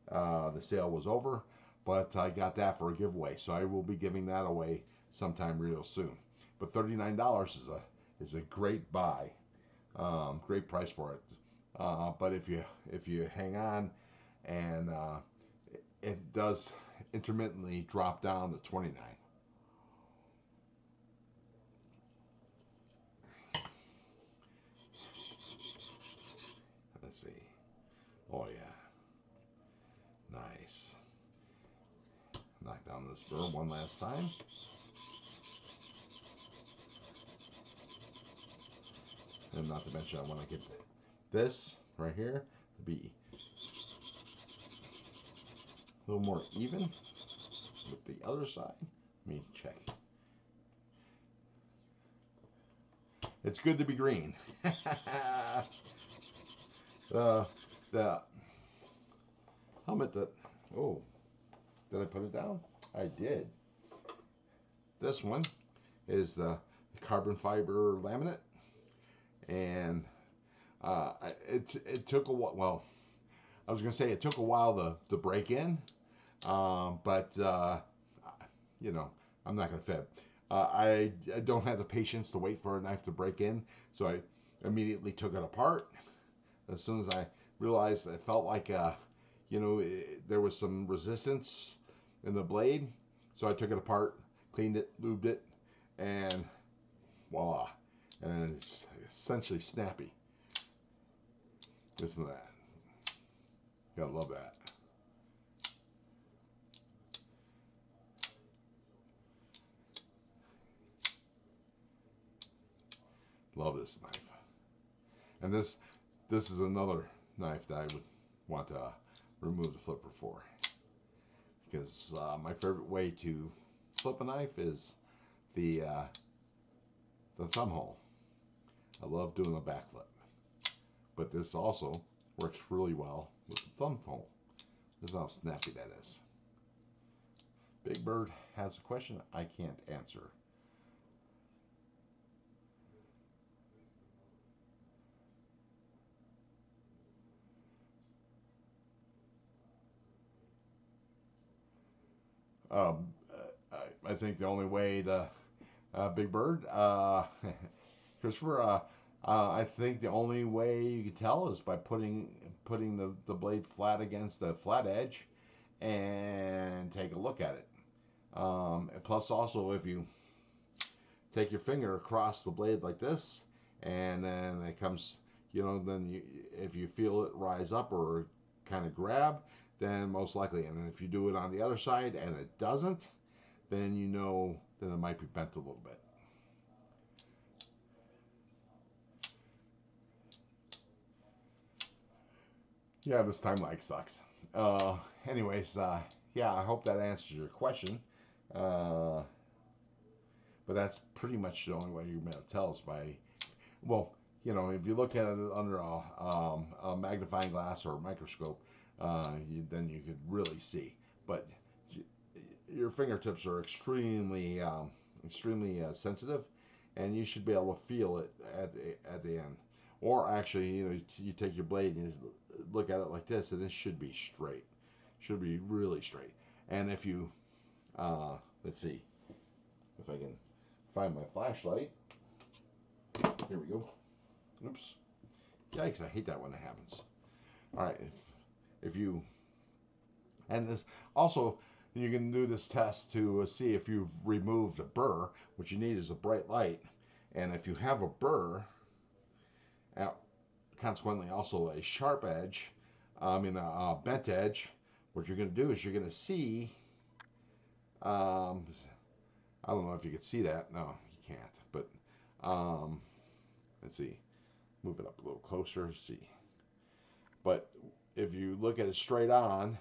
the sale was over. But I got that for a giveaway, so I will be giving that away sometime real soon. But $39 is a great buy, great price for it. But if you hang on, and it does intermittently drop down to $29. Let's see. Oh yeah, nice. Knock down this burr one last time. And not to mention, I want to get this right here to be a little more even with the other side. Let me check. It's good to be green. The helmet that, oh, did I put it down? I did. This one is the carbon fiber laminate, and it took a while. Well, I was gonna say it took a while to break in, but you know, I'm not gonna fib. I don't have the patience to wait for a knife to break in, so I immediately took it apart. As soon as I realized it felt like you know, there was some resistance in the blade, so I took it apart, cleaned it, lubed it, and voila, and it's essentially snappy. Listen to that. Gotta love that. Love this knife. And this is another knife that I would want to remove the flipper for, because my favorite way to flip a knife is the thumb hole. I love doing a back flip, but this also works really well with the thumb hole. This is how snappy that is. Big Bird has a question I can't answer. I think the only way to Big Bird, Christopher, I think the only way you can tell is by putting the blade flat against the flat edge and take a look at it. Plus, also, if you take your finger across the blade like this, and then it comes, you know, then if you feel it rise up or kind of grab, then most likely. And if you do it on the other side and it doesn't, then you know that it might be bent a little bit. Yeah, this time lag sucks. Anyways, yeah, I hope that answers your question. But that's pretty much the only way you're going to tell us by, well, you know, if you look at it under a magnifying glass or a microscope, then you could really see. But your fingertips are extremely sensitive, and you should be able to feel it at the end. Or actually, you know, you take your blade and you look at it like this, and it should be straight. Should be really straight. And if you, let's see, if I can find my flashlight. Here we go. Oops. Yikes, I hate that when it happens. All right, if you, and this also, you can do this test to see if you've removed a burr. What you need is a bright light, and if you have a burr, consequently also a sharp edge, a bent edge, what you're going to do is you're going to see, I don't know if you can see that. No, you can't. But let's see, move it up a little closer. See, but if you look at it straight on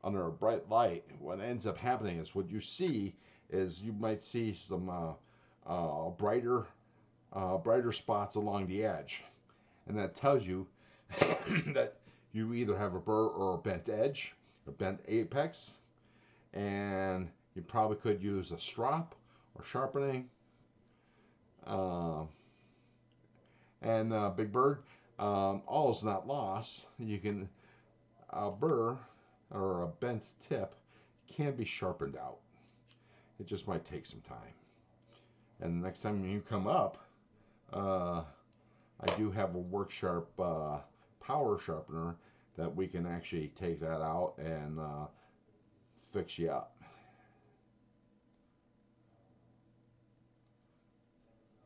under a bright light, what ends up happening is what you see is you might see some brighter spots along the edge, and that tells you that you either have a burr or a bent edge, a bent apex, and you probably could use a strop or sharpening. And Big Bird, all is not lost. You can, a burr or a bent tip can be sharpened out. It just might take some time. And the next time you come up, I do have a Work Sharp power sharpener that we can actually take that out and fix you up.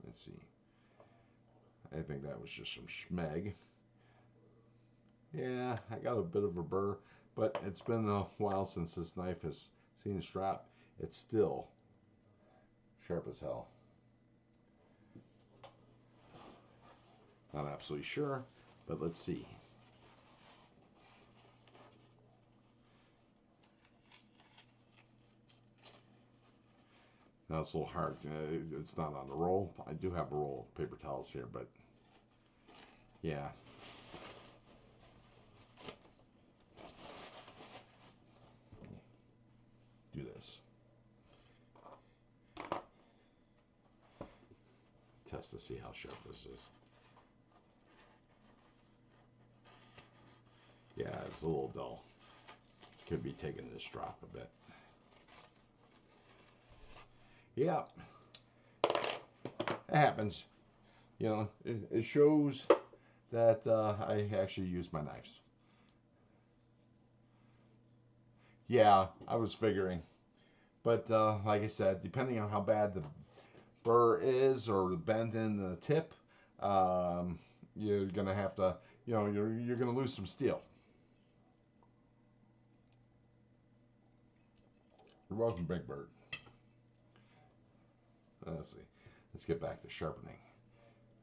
Let's see. I think that was just some schmeg. Yeah, I got a bit of a burr, but it's been a while since this knife has seen a strap. It's still sharp as hell. Not absolutely sure, but let's see. Now it's a little hard. It's not on the roll. I do have a roll of paper towels here, but yeah. Do this. Test to see how sharp this is. Yeah, it's a little dull. Could be taking this drop a bit. Yeah, it happens. You know, it shows that I actually use my knives. Yeah, I was figuring. But like I said, depending on how bad the burr is or the bend in the tip, you're going to have to, you're going to lose some steel. You're welcome, Big Bird. Let's see. Let's get back to sharpening.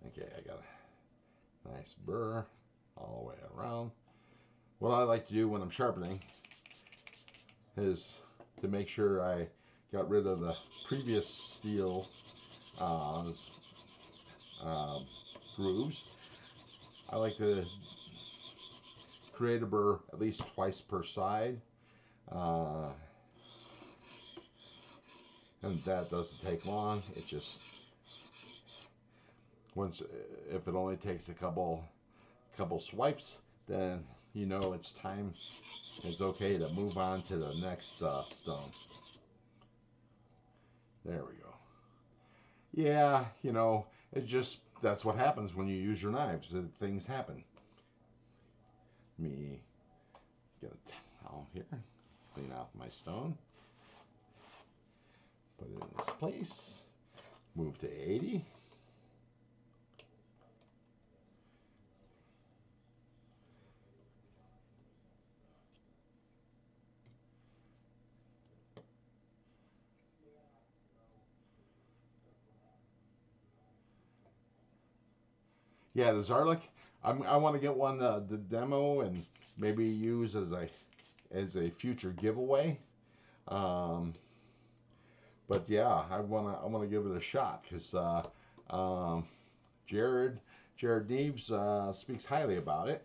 Okay, I got a nice burr all the way around. What I like to do when I'm sharpening is to make sure I got rid of the previous steel grooves. I like to create a burr at least twice per side. And that doesn't take long. It just, if it only takes a couple swipes, then you know it's time. It's okay to move on to the next stone. There we go. Yeah, it's just, that's what happens when you use your knives. Things happen. Let me get a towel here, clean off my stone. Put it in this place. Move to 80. Yeah, the Zarlik. I want to get one the demo and maybe use as a future giveaway. But yeah, I wanna give it a shot because Jared Neves speaks highly about it.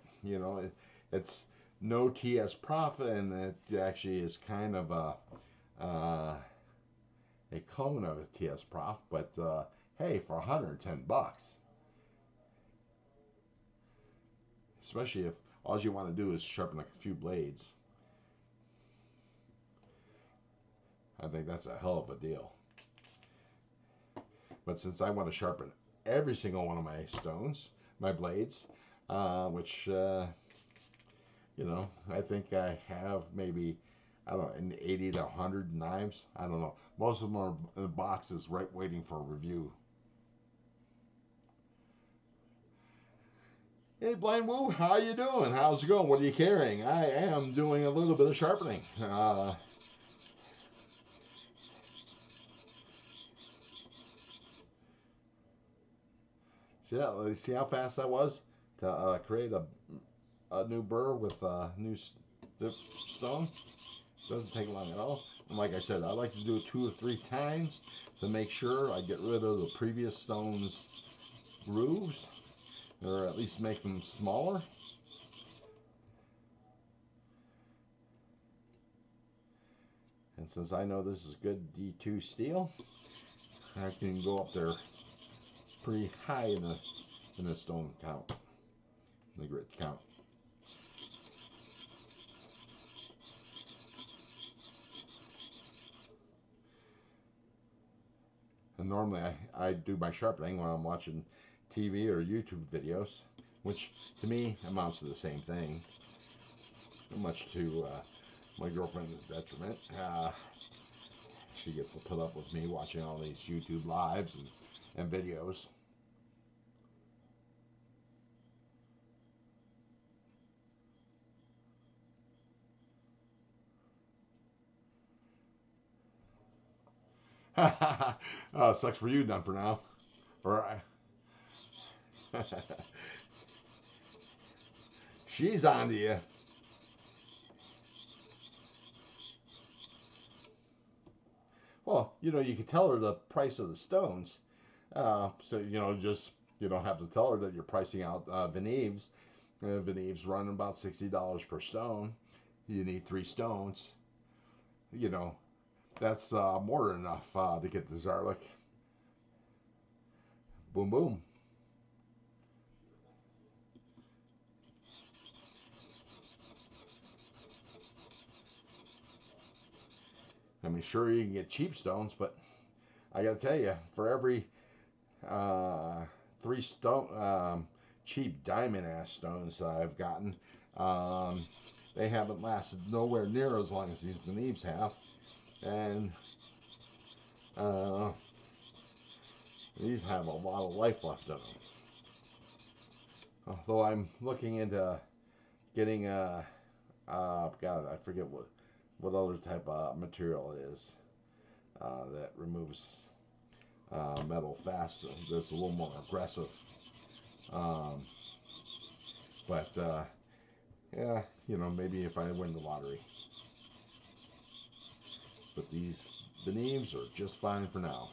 It's no TS Prof, and it actually is kind of a clone of a TS Prof. But hey, for $110, especially if all you want to do is sharpen a few blades. I think that's a hell of a deal. But since I want to sharpen every single one of my stones, my blades, which, I think I have maybe I don't know, in 80 to 100 knives. I don't know. Most of them are in the boxes right waiting for a review. Hey Blind Woo, how you doing? How's it going? What are you carrying? I am doing a little bit of sharpening. See how fast that was to create a new burr with a new stone? Doesn't take long at all. And like I said, I like to do it 2 or 3 times to make sure I get rid of the previous stone's grooves, or at least make them smaller. And since I know this is good D2 steel, I can go up there pretty high in the stone count, the grit count. And normally I do my sharpening when I'm watching TV or YouTube videos, which to me amounts to the same thing, much to my girlfriend's detriment. She gets to put up with me watching all these YouTube lives and videos. Sucks for you, done for now. Or she's on to you. Well, you know, you can tell her the price of the stones. So, you know, just, you don't have to tell her that you're pricing out Veneves. Veneves run about $60 per stone. You need 3 stones. You know, that's more than enough to get the Zarlik. Boom, boom. I mean, sure, you can get cheap stones, but I gotta tell you, for every 3 stone cheap diamond ass stones I've gotten, they haven't lasted nowhere near as long as these Veneves have, and these have a lot of life left in them. Although I'm looking into getting God, I forget what other type of material it is that removes metal faster. That's a little more aggressive. But yeah, you know, maybe if I win the lottery. But these Veneves are just fine for now.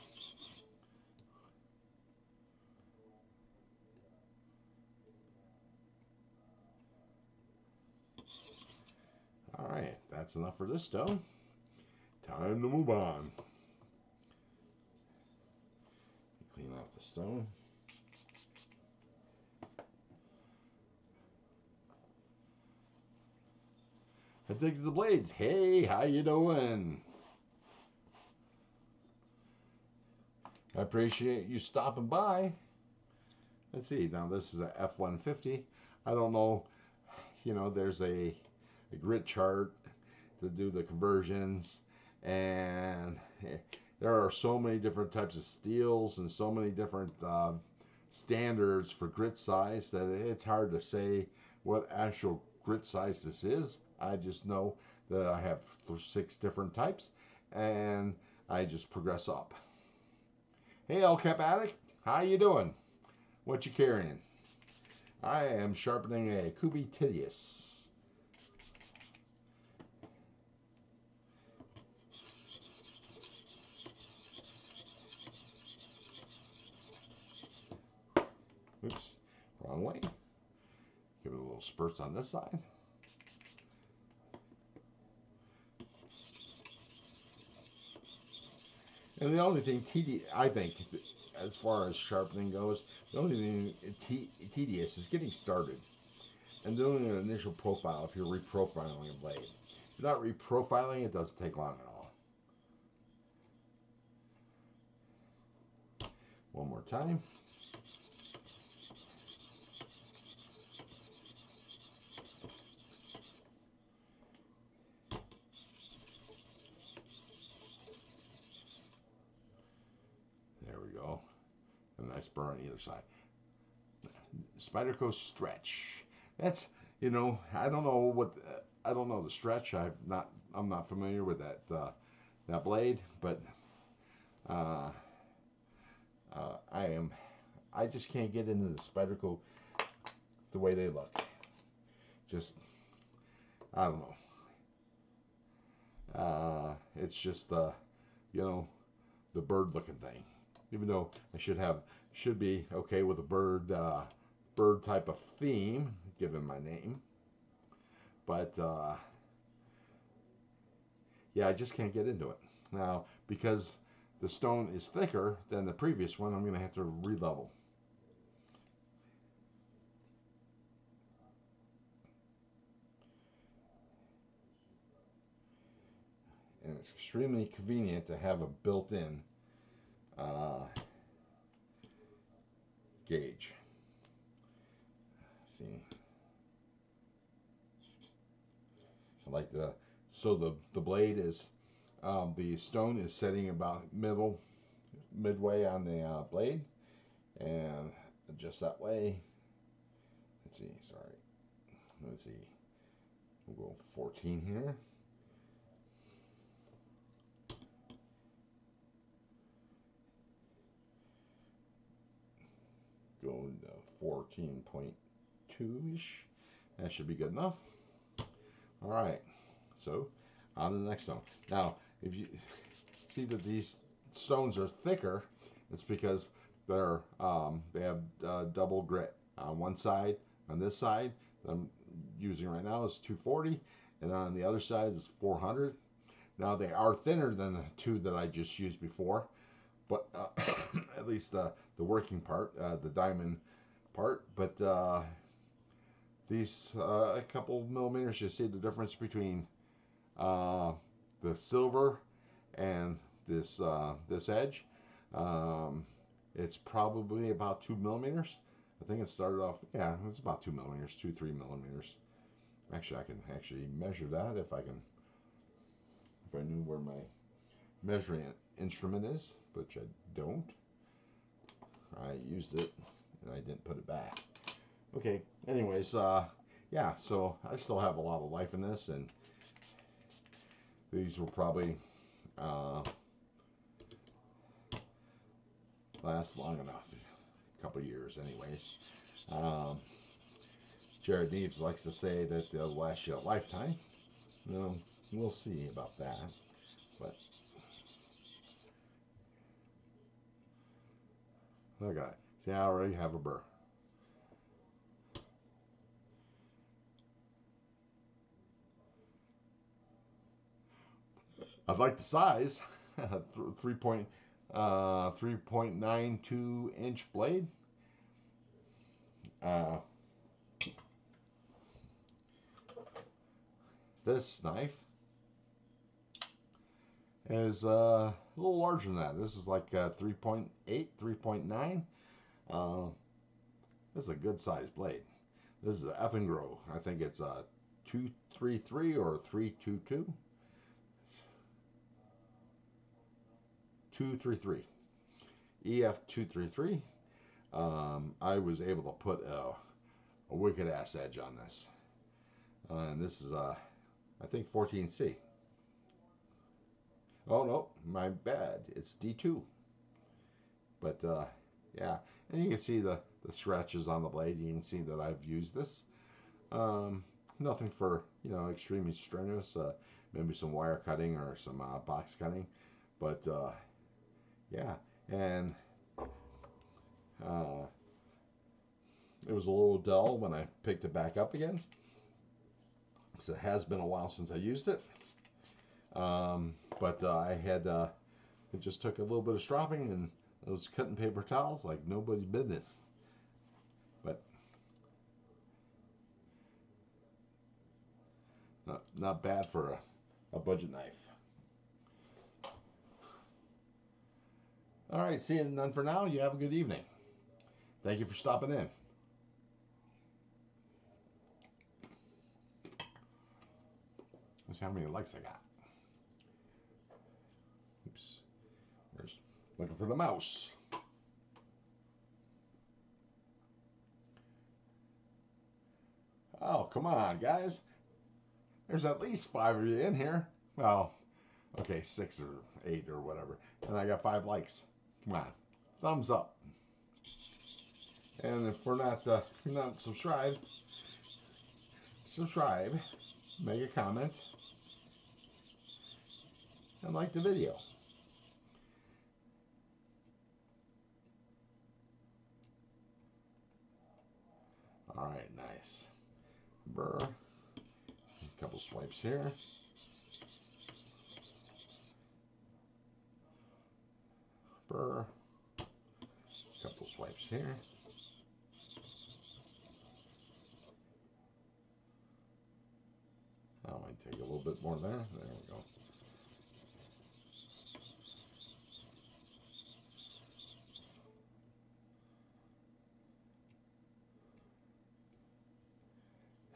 Alright, that's enough for this stone. Time to move on. Clean off the stone. Addicted to the blades. Hey, how you doing? I appreciate you stopping by. Let's see, now this is a F-150. I don't know, you know, there's a grit chart to do the conversions, and there are so many different types of steels and so many different standards for grit size that it's hard to say what actual grit size this is. I just know that I have 6 different types, and I just progress up. Hey, El Cap Addict, how you doing? What you carrying? I am sharpening a Cubitillius. Oops, wrong way. Give it a little spurts on this side. And the only thing I think, as far as sharpening goes, the only thing tedious is getting started and doing an initial profile if you're reprofiling a blade. If you're not reprofiling, it doesn't take long at all. One more time. we go. A nice burr on either side. Spyderco stretch. That's, you know, I don't know the stretch. I'm not familiar with that blade, but I just can't get into the Spyderco the way they look. Just, I don't know. It's just you know, the bird looking thing. Even though I should be okay with a bird type of theme given my name, but yeah, I just can't get into it now because the stone is thicker than the previous one. I'm gonna have to re-level. And it's extremely convenient to have a built-in gauge. See, I like so the blade is the stone is setting about midway on the blade, and just that way. Let's see, sorry. Let's see. We'll go 14 here. Go to 14.2-ish. That should be good enough. All right, so on to the next stone. Now, if you see that these stones are thicker, it's because they have double grit on one side. On this side, I'm using right now is 240, and on the other side is 400. Now they are thinner than the two that I just used before, but at least the working part, the diamond part. But these a couple millimeters, you see the difference between the silver and this edge. It's probably about 2 millimeters. I think it started off, yeah, it's about 2 millimeters, 2-3 millimeters. Actually, I can actually measure that if I knew where my measuring instrument is, which I don't. I used it and I didn't put it back. Okay, anyways, yeah, so I still have a lot of life in this, and these will probably last long enough, a couple years anyways. Jared Neves likes to say that they'll last you a lifetime. No, we'll see about that, but look at it. See, I already have a burr. I'd like the size, 3.92 inch blade. This knife is a little larger than that. This is like 3.8, 3.9. This is a good sized blade. This is an Effingro. I think it's a 233 or 322. 233. EF233. I was able to put a wicked ass edge on this. And this is I think 14C. Oh no, my bad. It's D2. But yeah, and you can see the scratches on the blade. You can see that I've used this. Nothing for, you know, extremely strenuous. Maybe some wire cutting or some box cutting. But yeah, and it was a little dull when I picked it back up again. So it has been a while since I used it. But I had, it just took a little bit of stropping, and I was cutting paper towels like nobody's business. But not bad for a budget knife. All right, see you none for now. You have a good evening. Thank you for stopping in. Let's see how many likes I got. Oops. There's looking for the mouse. Oh, come on, guys. There's at least 5 of you in here. Well, okay, 6 or 8 or whatever. And I got 5 likes. Come on. Thumbs up. And if you're not subscribed, subscribe, make a comment, and like the video. All right, nice. Burr. A couple swipes here. Burr. A couple swipes here. I might take a little bit more there. There we go.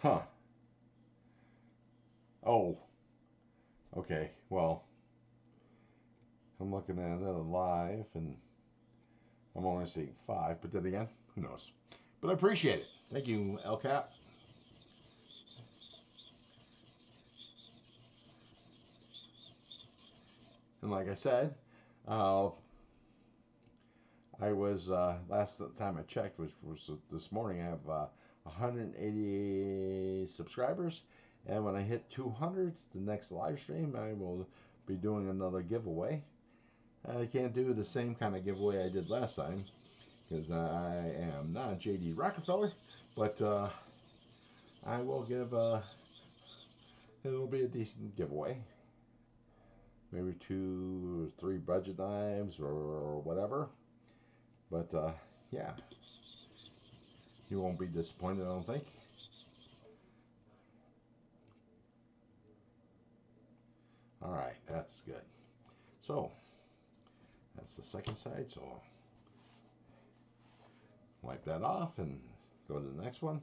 Huh. Oh. Okay. Well, I'm looking at it live, and I'm only seeing 5. But then again, who knows? But I appreciate it. Thank you, LCAP. And like I said, I was last time I checked, which was this morning. I have 180 subscribers, and when I hit 200, the next live stream, I will be doing another giveaway. I can't do the same kind of giveaway I did last time because I am not JD Rockefeller, but I will give. It'll be a decent giveaway. Maybe 2 or 3 budget knives or whatever. But yeah, you won't be disappointed, I don't think. All right, that's good. So that's the second side. So wipe that off and go to the next one.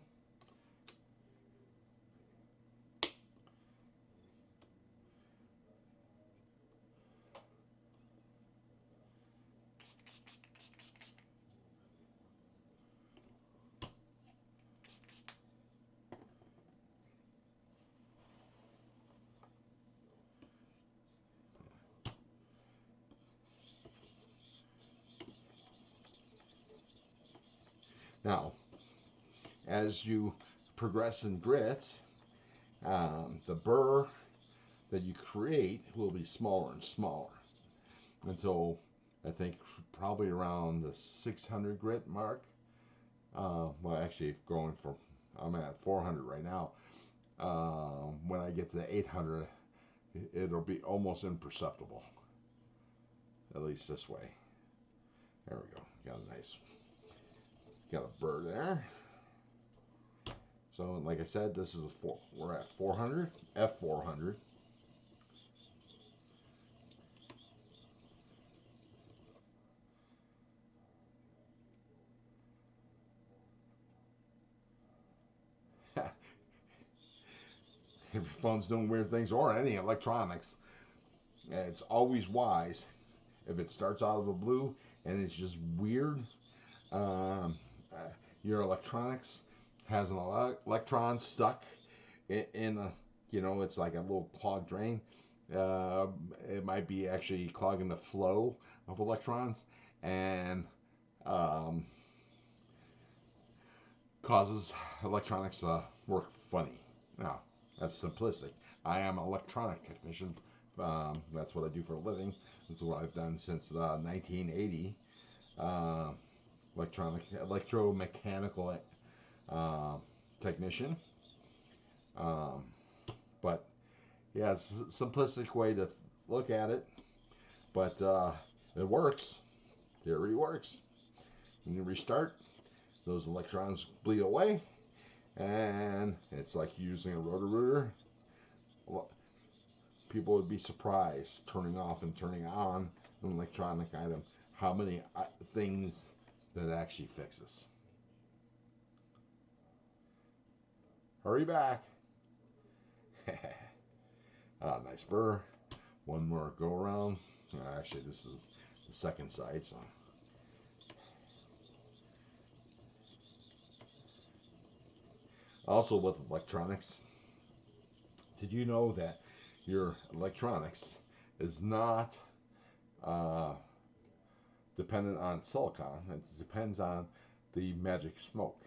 Now, as you progress in grit, the burr that you create will be smaller and smaller until I think probably around the 600 grit mark. Well, actually, going from I'm at 400 right now. When I get to the 800, it'll be almost imperceptible. At least this way. There we go. Got a burr there. So, like I said, this is we're at 400, F400. If your phone's doing weird things or any electronics, it's always wise if it starts out of the blue and it's just weird. Your electronics has an electron stuck in a, it's like a little clogged drain. It might be actually clogging the flow of electrons and causes electronics to work funny. Now, that's simplistic. I am an electronic technician. That's what I do for a living. That's what I've done since 1980. Electromechanical technician. But yeah, it's a simplistic way to look at it. But it works. It really works. When you restart, those electrons bleed away, and it's like using a rotor-rooter. People would be surprised turning off and turning on an electronic item, how many things that it actually fixes. Hurry back. Nice burr. One more go around. Actually, this is the second side, so. Also with electronics, did you know that your electronics is not dependent on silicon? It depends on the magic smoke.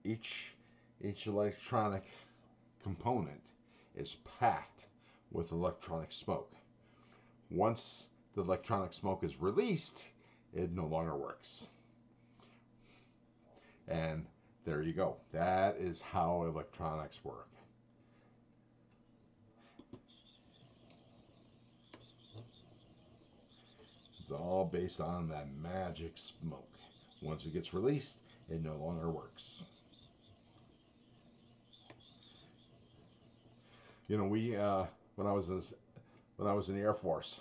Each electronic component is packed with electronic smoke. Once the electronic smoke is released, it no longer works. And there you go. That is how electronics work. It's all based on that magic smoke. Once it gets released, it no longer works. You know, we when I was in the Air Force,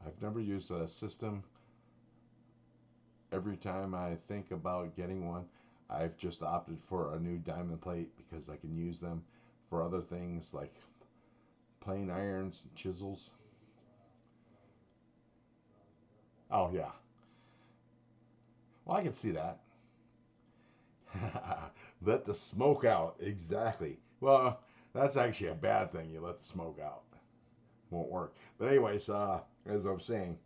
I've never used a system. Every time I think about getting one, I've just opted for a new diamond plate because I can use them for other things like plane irons and chisels. Oh yeah. Well, I can see that. Let the smoke out. Exactly. Well, that's actually a bad thing. You let the smoke out. Won't work. But anyways, as I was saying,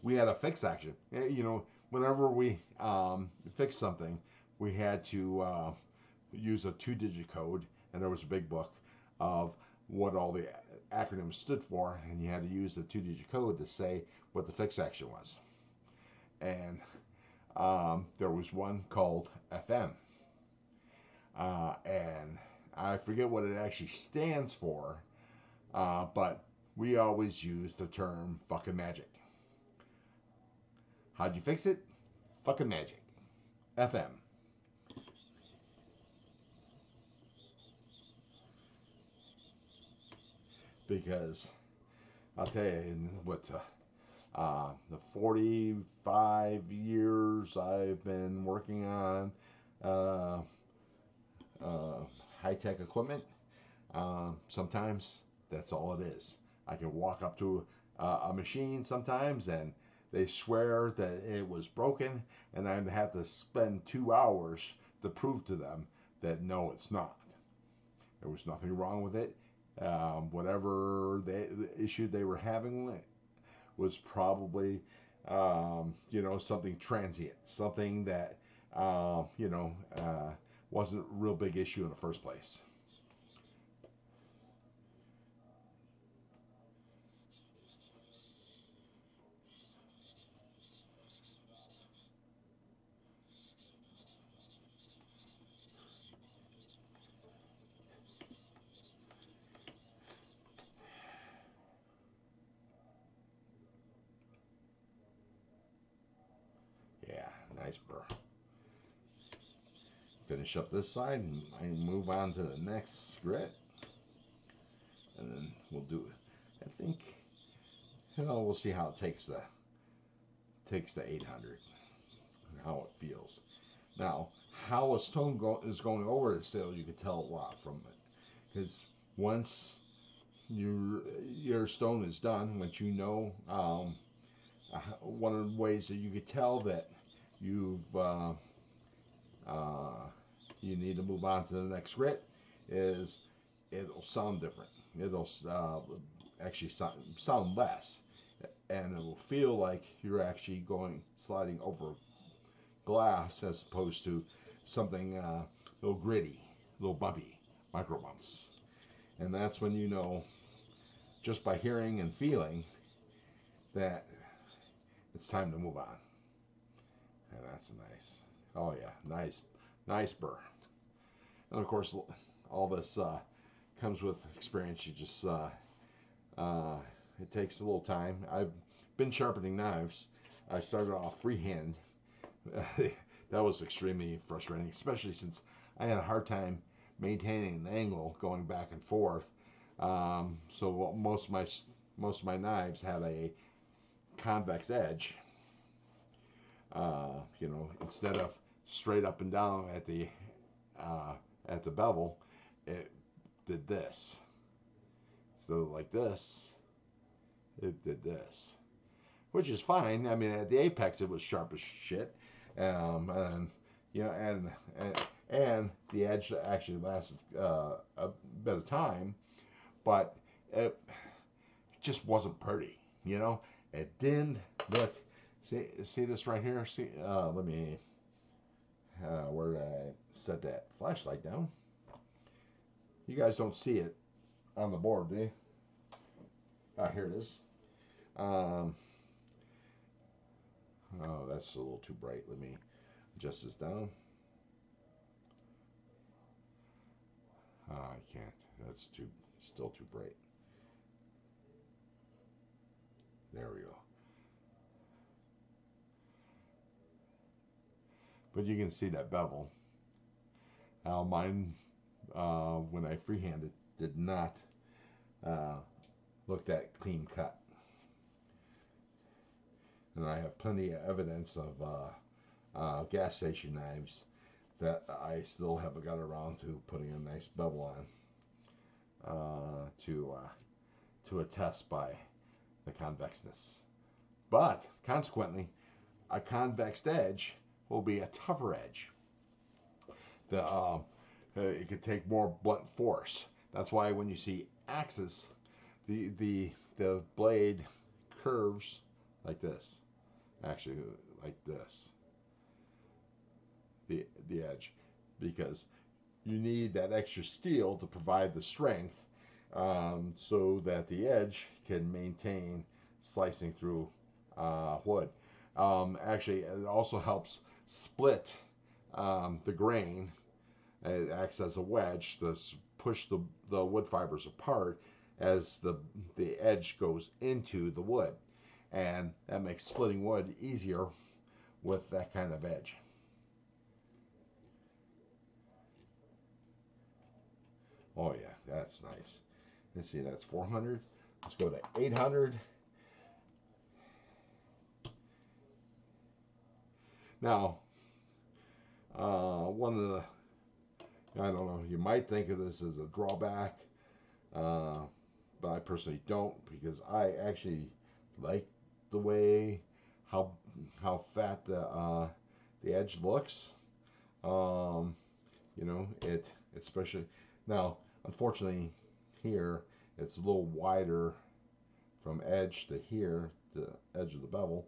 we had a fix action. You know, whenever we fix something, we had to use a 2-digit code, and there was a big book of what all the acronyms stood for, and you had to use the 2-digit code to say what the fix action was. And there was one called FM, and I forget what it actually stands for, but we always use the term fucking magic. How'd you fix it? Fucking magic. FM. Because I'll tell you, in the 45 years I've been working on high-tech equipment, sometimes that's all it is. I can walk up to a machine sometimes and they swear that it was broken, and I'd have to spend 2 hours to prove to them that no, it's not. There was nothing wrong with it. Whatever the issue they were having was probably, something transient, something that, wasn't a real big issue in the first place. Yeah, nice burr. Finish up this side and move on to the next grit. And then we'll do it. I think, we'll see how it takes the 800, how it feels. Now, how a stone is going over the sail, you can tell a lot from it. Because once your stone is done, once you know, one of the ways that you could tell that you've you need to move on to the next grit is it'll sound different. It'll actually sound less, and it will feel like you're actually sliding over glass as opposed to something a little gritty, a little bumpy, micro bumps. And that's when you know, just by hearing and feeling, that it's time to move on. And that's nice. Oh yeah, nice burr. And of course, all this comes with experience. You just it takes a little time. I've been sharpening knives. I started off freehand. That was extremely frustrating, especially since I had a hard time maintaining an angle going back and forth. So most of my knives had a convex edge. Instead of straight up and down at the bevel, it did this. So like this, it did this, which is fine. I mean, at the apex, it was sharp as shit, and you know, and the edge actually lasted a bit of time, but it just wasn't pretty. You know, it didn't look. See this right here. See, let me. Where did I set that flashlight down? You guys don't see it on the board, do you? Ah, here it is. Oh, that's a little too bright. Let me adjust this down. I can't. That's still too bright. There we go. But you can see that bevel. Now mine, when I freehanded, did not look that clean cut. And I have plenty of evidence of gas station knives that I still haven't got around to putting a nice bevel on to attest by the convexness. But consequently, a convex edge will be a tougher edge. It could take more blunt force. That's why when you see axes, the blade curves like this. Actually, like this. The edge, because you need that extra steel to provide the strength, so that the edge can maintain slicing through wood. Actually, it also helps split the grain. It acts as a wedge to push the wood fibers apart as the edge goes into the wood, and that makes splitting wood easier with that kind of edge. Oh yeah, that's nice. Let's see, that's 400. Let's go to 800. Now, one of the, I don't know, you might think of this as a drawback, but I personally don't, because I actually like the way how fat the edge looks. You know, it especially now. Unfortunately, here it's a little wider from edge to here, the edge of the bevel.